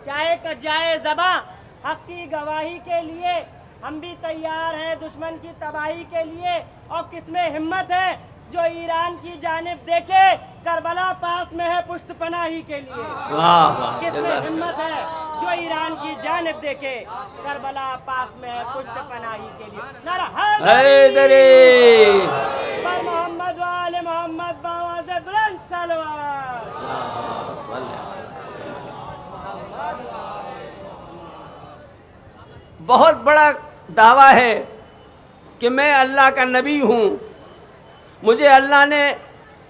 چاہے کٹ جائے زباں حق کی گواہی کے لیے، ہم بھی تیار ہیں دشمن کی تباہی کے لیے. اور کس میں ہمت ہے جو ایران کی جانب دیکھے، کربلا پاس میں ہے پشت پناہی کے لیے. کس میں ہمت ہے جو ایران کی جانب دیکھے، کربلا پاس میں ہے پشت پناہی کے لیے. نعرہ حیدری. پر محمد و آل محمد باواز بلند صلوات. بہت بڑا دعویٰ ہے کہ میں اللہ کا نبی ہوں. مجھے اللہ نے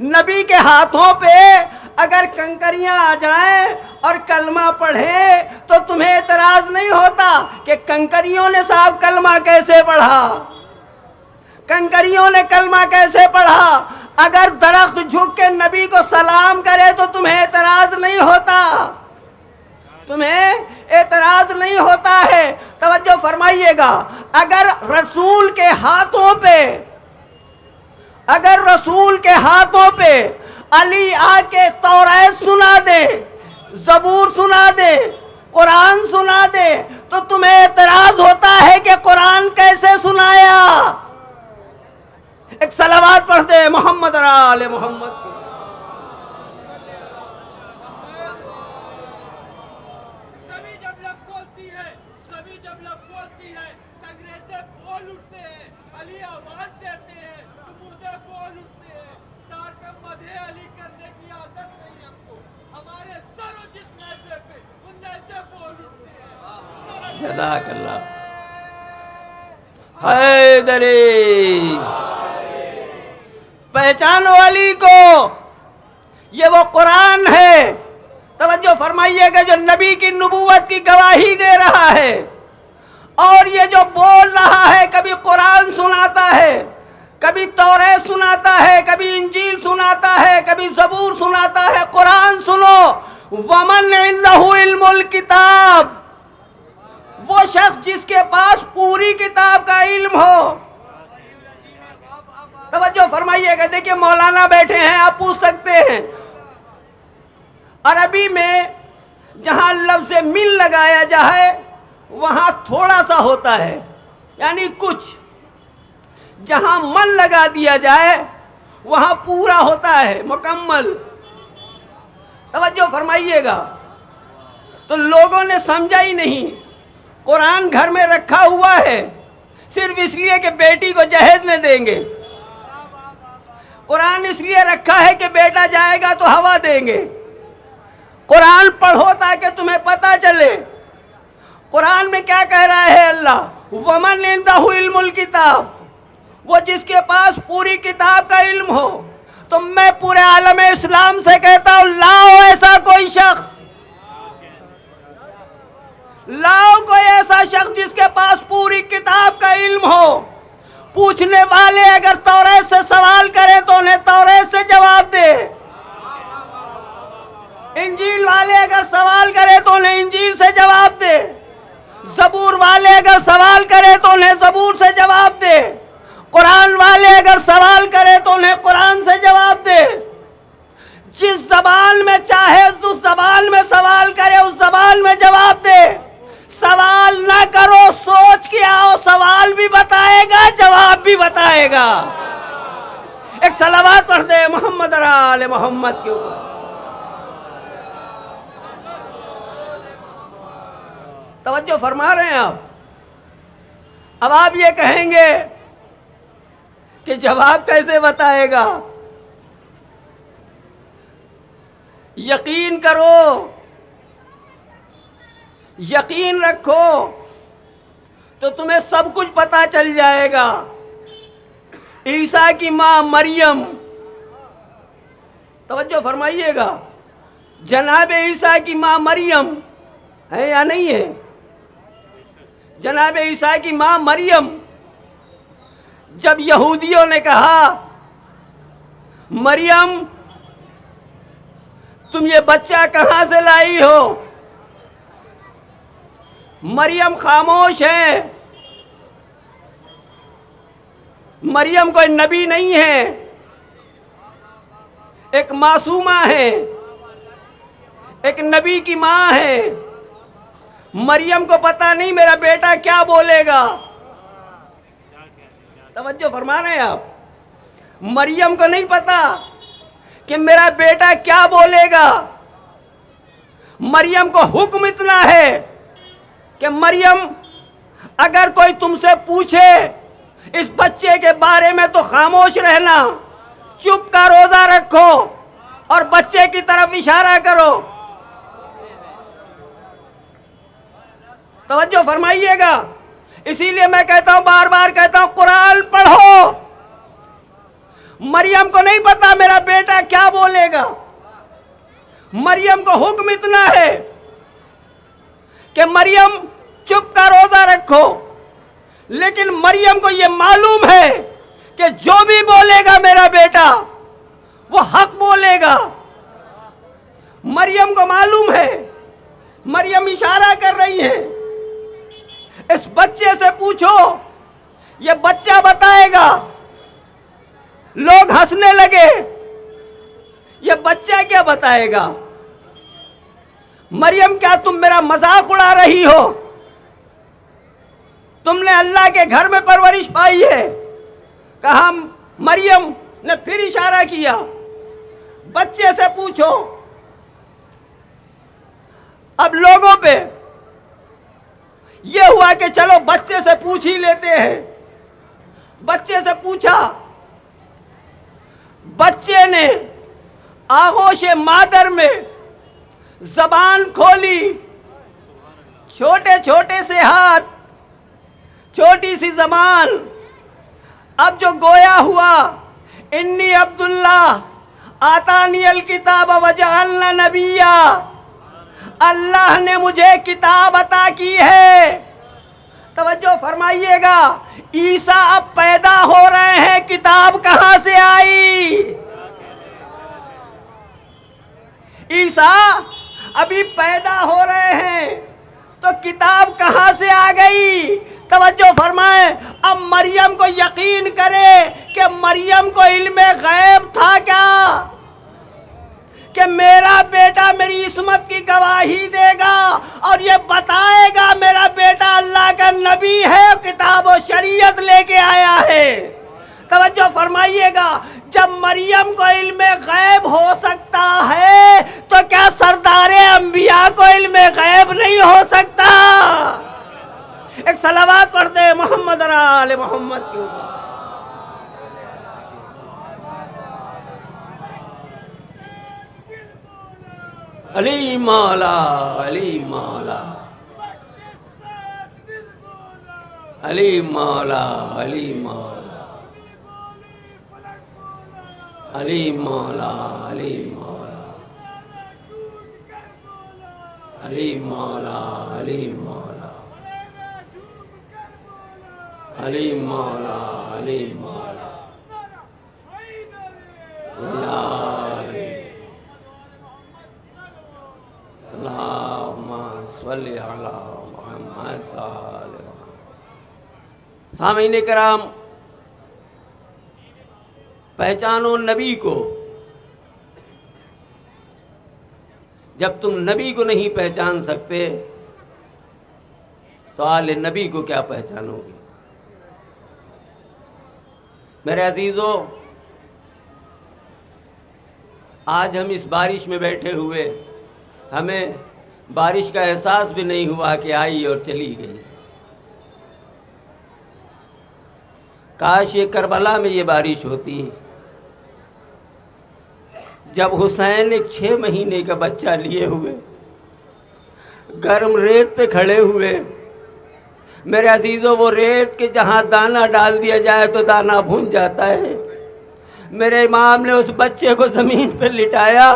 نبی کے ہاتھوں پہ اگر کنکریاں آ جائیں اور کلمہ پڑھیں تو تمہیں اعتراض نہیں ہوتا کہ کنکریوں نے صاحب کلمہ کیسے پڑھا، کنکریوں نے کلمہ کیسے پڑھا۔ اگر درخت جھک کے نبی کو سلام کرے تو تمہیں اعتراض نہیں ہوتا، تمہیں اعتراض نہیں ہوتا ہے۔ توجہ فرمائیے گا، اگر رسول کے ہاتھوں پہ، اگر رسول کے ہاتھوں پہ علی آ کے توریت سنا دے، زبور سنا دے، قرآن سنا دے تو تمہیں اعتراض ہوتا ہے کہ قرآن کیسے سنایا؟ ایک صلوات پڑھ دے محمد آل محمد کی۔ سبھی جب لب کھولتی ہے، سبھی جب لب کھولتی ہے، سنگرے سے بول اٹھتے ہیں، علی آواز دیتے ہیں تو مردے بول اٹھتے ہیں۔ تار پہ مدح علی کرنے کی عادت نہیں ہم کو، ہمارے سر و جس نیزے پہ ان نیزے بول اٹھتے ہیں۔ جزاک اللہ حیدری، پہچانو علی کو، یہ وہ قرآن ہے۔ توجہ فرمائیے کہ جو نبی کی نبوت کی گواہی دے رہا ہے، اور یہ جو بول رہا ہے، کبھی قرآن سناتا ہے، کبھی توریت سناتا ہے، کبھی انجیل سناتا ہے، کبھی زبور سناتا ہے۔ قرآن سنو، ومن عنده علم الکتاب، وہ شخص جس کے پاس پوری کتاب کا علم ہو۔ توجہ فرمائیے گا، دیکھیں مولانا بیٹھے ہیں، آپ پوچھ سکتے ہیں عربی میں جہاں لفظ من لگایا جائے وہاں تھوڑا سا ہوتا ہے، یعنی کچھ، جہاں من لگا دیا جائے وہاں پورا ہوتا ہے، مکمل۔ توجہ فرمائیے گا، تو لوگوں نے سمجھا ہی نہیں۔ قرآن گھر میں رکھا ہوا ہے صرف اس لیے کہ بیٹی کو جہیز میں دیں گے، قرآن اس لیے رکھا ہے کہ بیٹا جائے گا تو ہوا دیں گے۔ قرآن پڑھو تاکہ تمہیں پتہ چلے قرآن میں کیا کہہ رہا ہے اللہ۔ ومن عنده علم الکتاب، وہ جس کے پاس پوری کتاب کا علم ہو۔ تو میں پورے عالم اسلام سے کہتا ہوں، لاؤ ایسا کوئی شخص، لاؤ کوئی ایسا شخص جس کے پاس پوری کتاب کا علم ہو۔ پوچھنے والے اگر توریت سے سوال کرے تو انہیں توریت سے جواب دے، انجیل والے اگر سوال کرے تو انہیں انجیل سے جواب دے، زبور والے اگر سوال کرے تو انہیں زبور سے جواب دے، قرآن والے اگر سوال کرے تو انہیں قرآن سے جواب دے۔ جس زبان میں چاہے اس زبان میں سوال کرے اس زبان میں جواب دے۔ سوال نہ کرو، سوچ کے آؤ، سوال بھی بتائے گا، جواب بھی بتائے گا۔ ایک صلوات پڑھ دے محمد آل محمد کے اوپر۔ توجہ فرما رہے ہیں آپ؟ اب آپ یہ کہیں گے کہ جواب کیسے بتائے گا؟ یقین کرو، یقین رکھو تو تمہیں سب کچھ پتا چل جائے گا۔ عیسیٰ کی ماں مریم، توجہ فرمائیے گا، جناب عیسیٰ کی ماں مریم ہے یا نہیں ہے؟ جناب عیسیٰ کی ماں مریم، جب یہودیوں نے کہا مریم تم یہ بچہ کہاں سے لائی ہو، مریم خاموش ہے، مریم کوئی نبی نہیں ہے، ایک معصومہ ہے، ایک نبی کی ماں ہے۔ مریم کو پتہ نہیں میرا بیٹا کیا بولے گا۔ توجہ فرما رہے ہیں آپ؟ مریم کو نہیں پتا کہ میرا بیٹا کیا بولے گا۔ مریم کو حکم اتنا ہے کہ مریم اگر کوئی تم سے پوچھے اس بچے کے بارے میں تو خاموش رہنا، چپ کا روزہ رکھو اور بچے کی طرف اشارہ کرو۔ توجہ فرمائیے گا، اسی لیے میں کہتا ہوں، بار بار کہتا ہوں، قرآن پڑھو، مریم کو نہیں پتا میرا بیٹا کیا بولے گا. مریم کو حکم اتنا ہے کہ مریم چپ کا روزہ رکھو، لیکن مریم کو یہ معلوم ہے کہ جو بھی بولے گا میرا بیٹا وہ حق بولے گا. مریم کو معلوم ہے. مریم اشارہ کر رہی ہے، اس بچے سے پوچھو، یہ بچہ بتائے گا. لوگ ہنسنے لگے، یہ بچہ کیا بتائے گا؟ مریم کیا تم میرا مذاق اڑا رہی ہو؟ تم نے اللہ کے گھر میں پرورش پائی ہے. کہا مریم نے پھر اشارہ کیا، بچے سے پوچھو. اب لوگوں پہ یہ ہوا کہ چلو بچے سے پوچھ ہی لیتے ہیں. بچے سے پوچھا، بچے نے آغوش مادر میں زبان کھولی، چھوٹے چھوٹے سے ہاتھ، چھوٹی سی زبان. اب جو گویا ہوا، انی عبداللہ آتانی الکتاب وجعلنا نبیا، اللہ نے مجھے کتاب عطا کی ہے. توجہ فرمائیے گا، عیسیٰ اب پیدا ہو رہے ہیں، کتاب کہاں سے آئی؟ عیسیٰ ابھی پیدا ہو رہے ہیں تو کتاب کہاں سے آ گئی؟ توجہ فرمائیں. اب مریم کو یقین کرے کہ مریم کو علم غیب تھا کیا کہ میرا بیٹا میری عصمت کی گواہی دے گا اور یہ بتائے گا میرا بیٹا اللہ کا نبی ہے، کتاب و شریعت لے کے آیا ہے. توجہ فرمائیے گا، جب مریم کو علم غیب ہو سکتا ہے تو کیا سردار انبیاء کو علم غیب نہیں ہو سکتا؟ ایک صلوات پڑھ دے محمد آل محمد کے اوپر. علی مولا، علی مولا، علی مولا، علی مولا، علی مولا، علی مولا، علی مولا، علی مولا، علی مولا، علی مولا، اللہم صلی علی محمد آل محمد. سامعین کرام، پہچانو نبی کو. جب تم نبی کو نہیں پہچان سکتے تو آل نبی کو کیا پہچانو گے؟ میرے عزیزو، آج ہم اس بارش میں بیٹھے ہوئے، ہمیں بارش کا احساس بھی نہیں ہوا کہ آئی اور چلی گئی. کاش یہ کربلا میں یہ بارش ہوتی جب حسین ایک 6 مہینے کا بچہ لیے ہوئے گرم ریت پہ کھڑے ہوئے. میرے عزیزوں، وہ ریت کے جہاں دانہ ڈال دیا جائے تو دانہ بھن جاتا ہے. میرے امام نے اس بچے کو زمین پہ لٹایا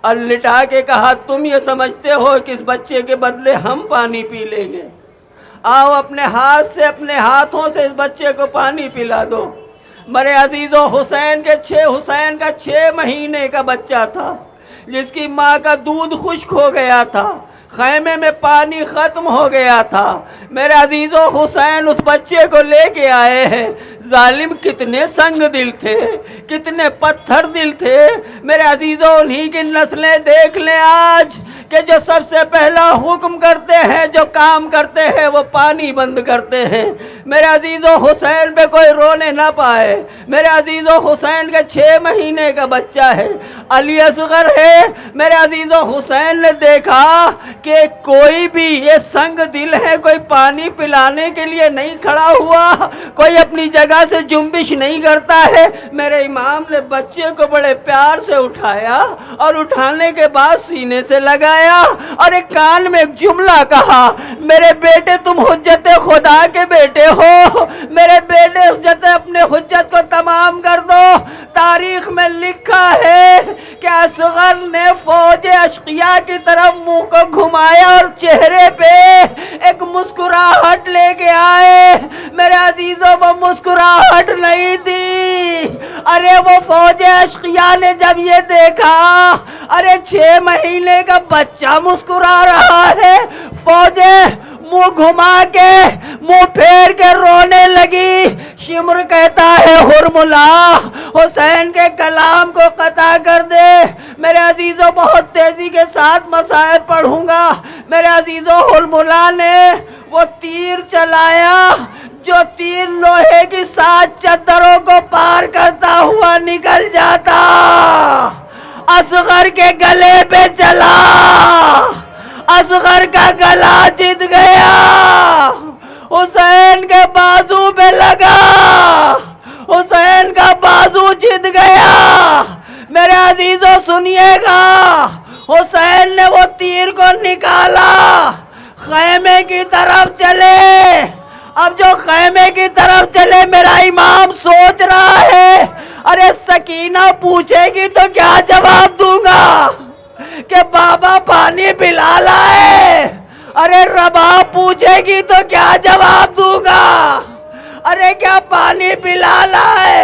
اور لٹا کے کہا، تم یہ سمجھتے ہو کہ اس بچے کے بدلے ہم پانی پی لیں گے؟ آؤ اپنے ہاتھ سے، اپنے ہاتھوں سے اس بچے کو پانی پلا دو. میرے عزیزوں، حسین کا 6 مہینے کا بچہ تھا جس کی ماں کا دودھ خشک ہو گیا تھا، خیمے میں پانی ختم ہو گیا تھا. میرے عزیزوں، حسین اس بچے کو لے کے آئے ہیں. ظالم کتنے سنگ دل تھے، کتنے پتھر دل تھے. میرے عزیزوں، انہی کی نسلیں دیکھ لیں آج کہ جو سب سے پہلا حکم کرتے ہیں، جو کام کرتے ہیں، وہ پانی بند کرتے ہیں. میرے عزیزوں، حسین پہ کوئی رونے نہ پائے. میرے عزیزوں، حسین کا 6 مہینے کا بچہ ہے، علی اصغر ہے. میرے عزیزوں، حسین نے دیکھا کہ کوئی بھی یہ سنگ دل ہے، کوئی پانی پلانے کے لیے نہیں کھڑا ہوا، کوئی اپنی جگہ جگہ سے جنبش نہیں کرتا ہے۔ میرے امام نے بچے کو بڑے پیار سے اٹھایا اور اٹھانے کے بعد سینے سے لگایا اور ایک کان میں ایک جملہ کہا، میرے بیٹے تم حجت خدا کے بیٹے ہو، میرے بیٹے اپنے حجت کو تمام کر دو۔ تاریخ میں لکھا ہے کہ اصغر نے فوج اشقیاء کی طرف منہ کو گھمایا اور چہرے پہ ایک مسکراہٹ لے کے آئے۔ میرے عزیزوں وہ مسکراہٹ نہیں تھی، ارے وہ فوج اشقیاء نے جب یہ دیکھا، ارے 6 مہینے کا بچہ مسکرا رہا ہے، فوج منہ گھما کے منہ پھیر کے رونے لگی۔ شمر کہتا ہے حرملا حسین کے کلام کو قطع کر دے۔ میرے عزیزوں بہت تیزی کے ساتھ مسائل پڑھوں گا۔ میرے عزیزوں حرملا نے وہ تیر چلایا جو تیر لوہے کی 7 چدروں کو پار کرتا ہوا نکل جاتا، اصغر کے گلے پہ چلا، اصغر کا گلا جت گیا، حسین کے بازو پہ لگا، حسین کا بازو جت گیا۔ میرے عزیزوں سنیے گا، حسین نے وہ تیر کو نکالا، خیمے کی طرف چلے۔ اب جو خیمے کی طرف چلے میرا امام سوچ رہا ہے، ارے سکینہ پوچھے گی تو کیا جواب دوں گا کہ بابا پانی پلا لائے، ارے رباب پوچھے گی تو کیا جواب دوں گا، ارے کیا پانی پلا لائے۔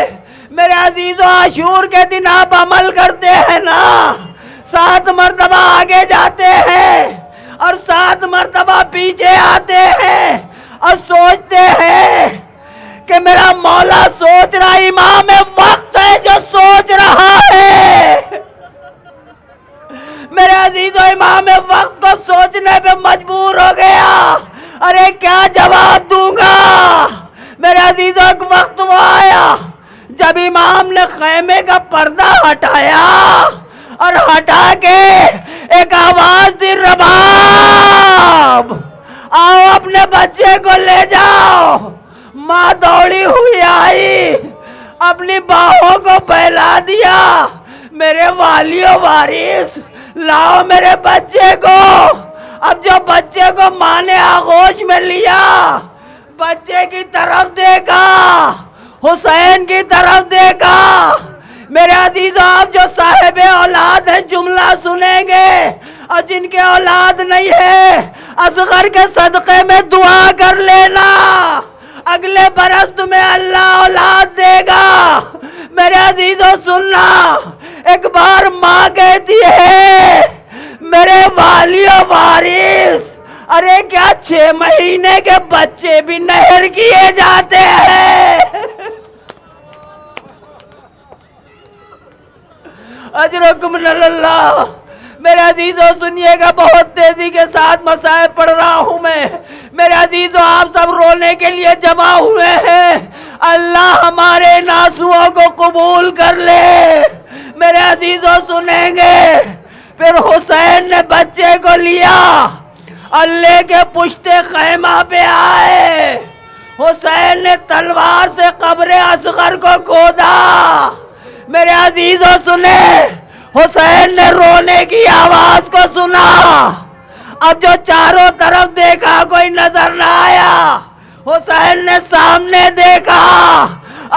میرے عزیزوں عاشور کے دن آپ عمل کرتے ہیں نا، 7 مرتبہ آگے جاتے ہیں اور 7 مرتبہ پیچھے آتے ہیں اور سوچتے ہیں کہ میرا مولا سوچ رہا، امام وقت ہے جو سوچ رہا ہے۔ میرے عزیزوں امام وقت کو سوچنے پہ مجبور ہو گیا، ارے کیا جواب دوں گا۔ میرے عزیزوں ایک وقت وہ آیا جب امام نے خیمے کا پردہ ہٹایا اور ہٹا کے ایک آواز دی، رباب آؤ اپنے بچے کو لے جاؤ۔ ماں دوڑی ہوئی آئی، اپنی باہوں کو پھیلا دیا، میرے والی و وارث لاؤ میرے بچے کو۔ اب جو بچے کو ماں نے آغوش میں لیا، بچے کی طرف دیکھا، حسین کی طرف دیکھا۔ میرے عزیزوں آپ جو صاحب اولاد ہیں جملہ سنیں گے، اور جن کے اولاد نہیں ہے اصغر کے صدقے میں دعا کر لینا، اگلے برس تمہیں اللہ اولاد دے گا۔ میرے عزیزوں سننا، ایک بار ماں کہتی ہے میرے والی و وارث، ارے کیا 6 مہینے کے بچے بھی نہر کیے جاتے ہیں؟ اجرکم اللہ۔ میرے عزیزوں سنیے گا، بہت تیزی کے ساتھ مسائل پڑھ رہا ہوں میں۔ میرے عزیزوں آپ سب رونے کے لیے جمع ہوئے ہیں، اللہ ہمارے ناسوؤں کو قبول کر لے۔ میرے عزیزوں سنیں گے، پھر حسین نے بچے کو لیا اور لے کے پشتے خیمہ پہ آئے۔ حسین نے تلوار سے قبر اصغر کو کھودا۔ میرے عزیزوں سنیں، حسین نے رونے کی آواز کو سنا۔ اب جو چاروں طرف دیکھا کوئی نظر نہ آیا، حسین نے سامنے دیکھا،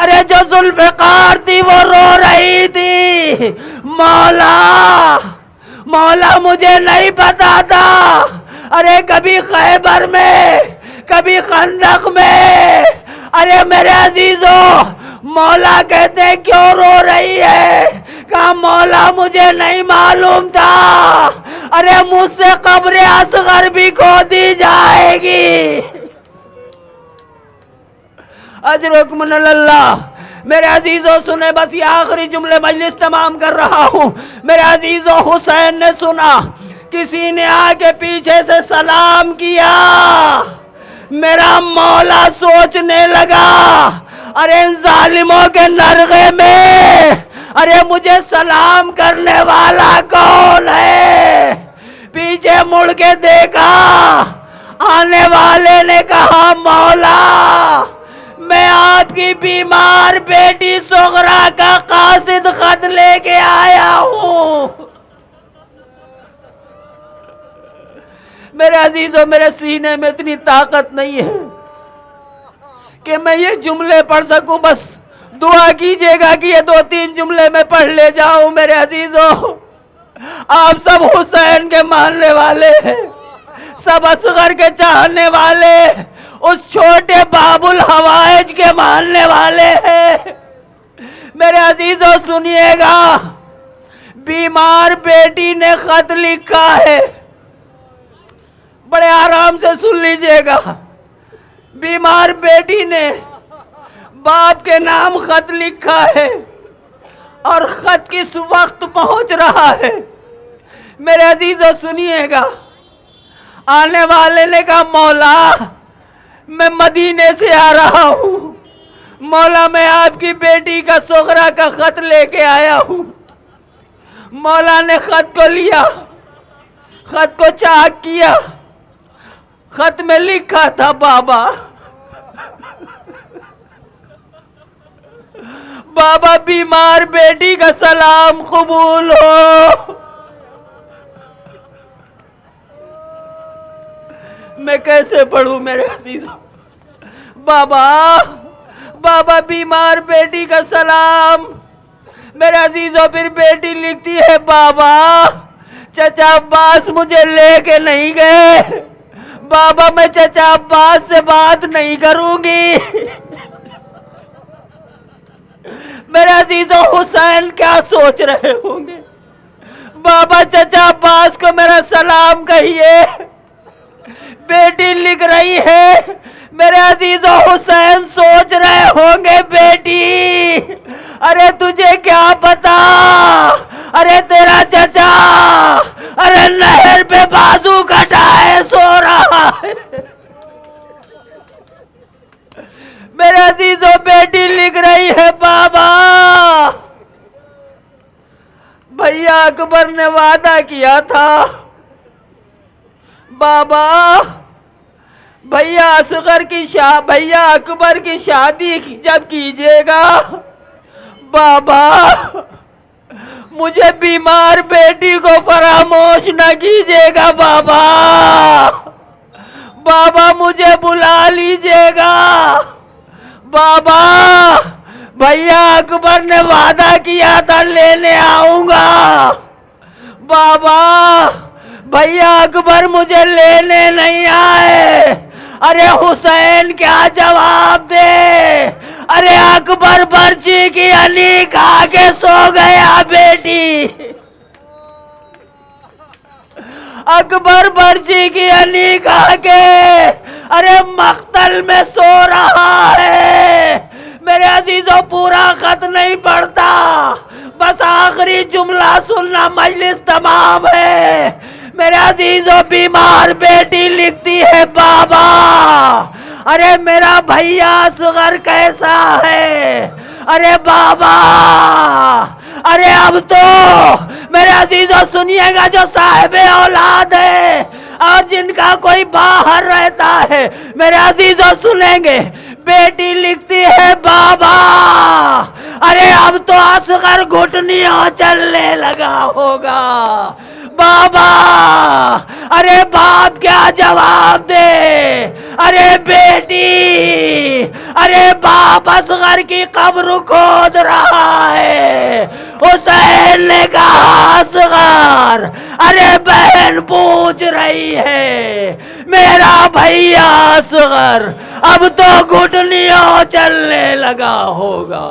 ارے جو ذوالفقار تھی وہ رو رہی تھی، مولا مولا مجھے نہیں پتا تھا، ارے کبھی خیبر میں کبھی خندق میں، ارے میرے عزیزوں مولا کہتے کیوں رو رہی ہے؟ کہا مولا مجھے نہیں معلوم تھا، ارے مجھ سے قبر اصغر بھی کھودی جائے گی۔ اجرکم اللہ۔ میرے عزیزوں سنیں، بس یہ آخری جملے مجلس تمام کر رہا ہوں۔ میرے عزیزوں حسین نے سنا، کسی نے آ کے پیچھے سے سلام کیا۔ میرا مولا سوچنے لگا، ارے ان ظالموں کے نرغے میں ارے مجھے سلام کرنے والا کون ہے؟ پیچھے مڑ کے دیکھا، آنے والے نے کہا مولا میں آپ کی بیمار بیٹی سغرا کا قاصد خط لے کے آیا ہوں. میرے عزیزوں، میرے سینے میں اتنی طاقت نہیں ہے کہ میں یہ جملے پڑھ سکوں. بس دعا کیجئے گا کہ یہ 2-3 جملے میں پڑھ لے جاؤں. میرے عزیزوں، آپ سب حسین کے ماننے والے ہیں، سب اصغر کے چاہنے والے، اس چھوٹے باب الحوائج کے ماننے والے ہیں. میرے عزیزوں سنیے گا، بیمار بیٹی نے خط لکھا ہے. بڑے آرام سے سن لیجئے گا. بیمار بیٹی نے باپ کے نام خط لکھا ہے اور خط کس وقت پہنچ رہا ہے. میرے عزیزوں سنیے گا. آنے والے نے کہا مولا میں مدینے سے آ رہا ہوں، مولا میں آپ کی بیٹی کا سغرا کا خط لے کے آیا ہوں. مولا نے خط کو لیا، خط کو چاک کیا. خط میں لکھا تھا بابا، بابا بیمار بیٹی کا سلام قبول ہو. میں کیسے پڑھوں میرے عزیزوں؟ بابا بیمار بیٹی کا سلام. میرے عزیزوں پھر بیٹی لکھتی ہے بابا چچا عباس مجھے لے کے نہیں گئے، بابا میں چچا عباس سے بات نہیں کروں گی. میرے عزیزوں حسین کیا سوچ رہے ہوں گے؟ بابا چچا عباس کو میرا سلام کہیے. بیٹی لکھ رہی ہے. میرے عزیزوں حسین سوچ رہے ہوں گے بیٹی ارے تجھے کیا پتا، ارے تیرا چچا ارے نہر پہ بازو کٹائے سو رہا ہے. میرے عزیزوں بیٹی لکھ رہی ہے بابا بھیا اکبر نے وعدہ کیا تھا، بابا بھیا اکبر کی شادی جب کیجیے گا، بابا مجھے بیمار بیٹی کو فراموش نہ کیجیے گا. بابا مجھے بلا لیجیے گا. بابا بھیا اکبر نے وعدہ کیا تھا لینے آؤں گا. بابا بھیا اکبر مجھے لینے نہیں آئے. ارے حسین کیا جواب دے؟ ارے اکبر برچی کی علی کھا کے سو گیا بیٹی. اکبر برچی کی علی کھا کے ارے مقتل میں سو رہا ہے. میرے عزیزوں پورا خط نہیں پڑھتا، بس آخری جملہ سننا، مجلس تمام ہے. میرے عزیزوں بیمار بیٹی لکھتی ہے بابا ارے میرا بھیا اصغر کیسا ہے؟ ارے بابا ارے اب تو میرے عزیزوں سنیے گا، جو صاحب اولاد ہے اور جن کا کوئی باہر رہتا ہے میرے عزیزوں سنیں گے. بیٹی لکھتی ہے بابا ارے اب تو اصغر گھٹنیوں چلنے لگا ہوگا. بابا ارے باپ کیا جواب دے؟ ارے بیٹی ارے باپ اصغر کی قبر کھود رہا ہے. حسین نے کہا اصغر ارے بہن پوچھ رہی ہے میرا بھیا اصغر اب تو گھٹنیوں چلنے لگا ہوگا.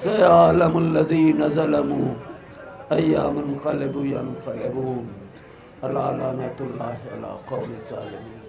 سيعلم الذين ظلموا أيام ينقلبون ألا لعنة الله على قوم الظالمين.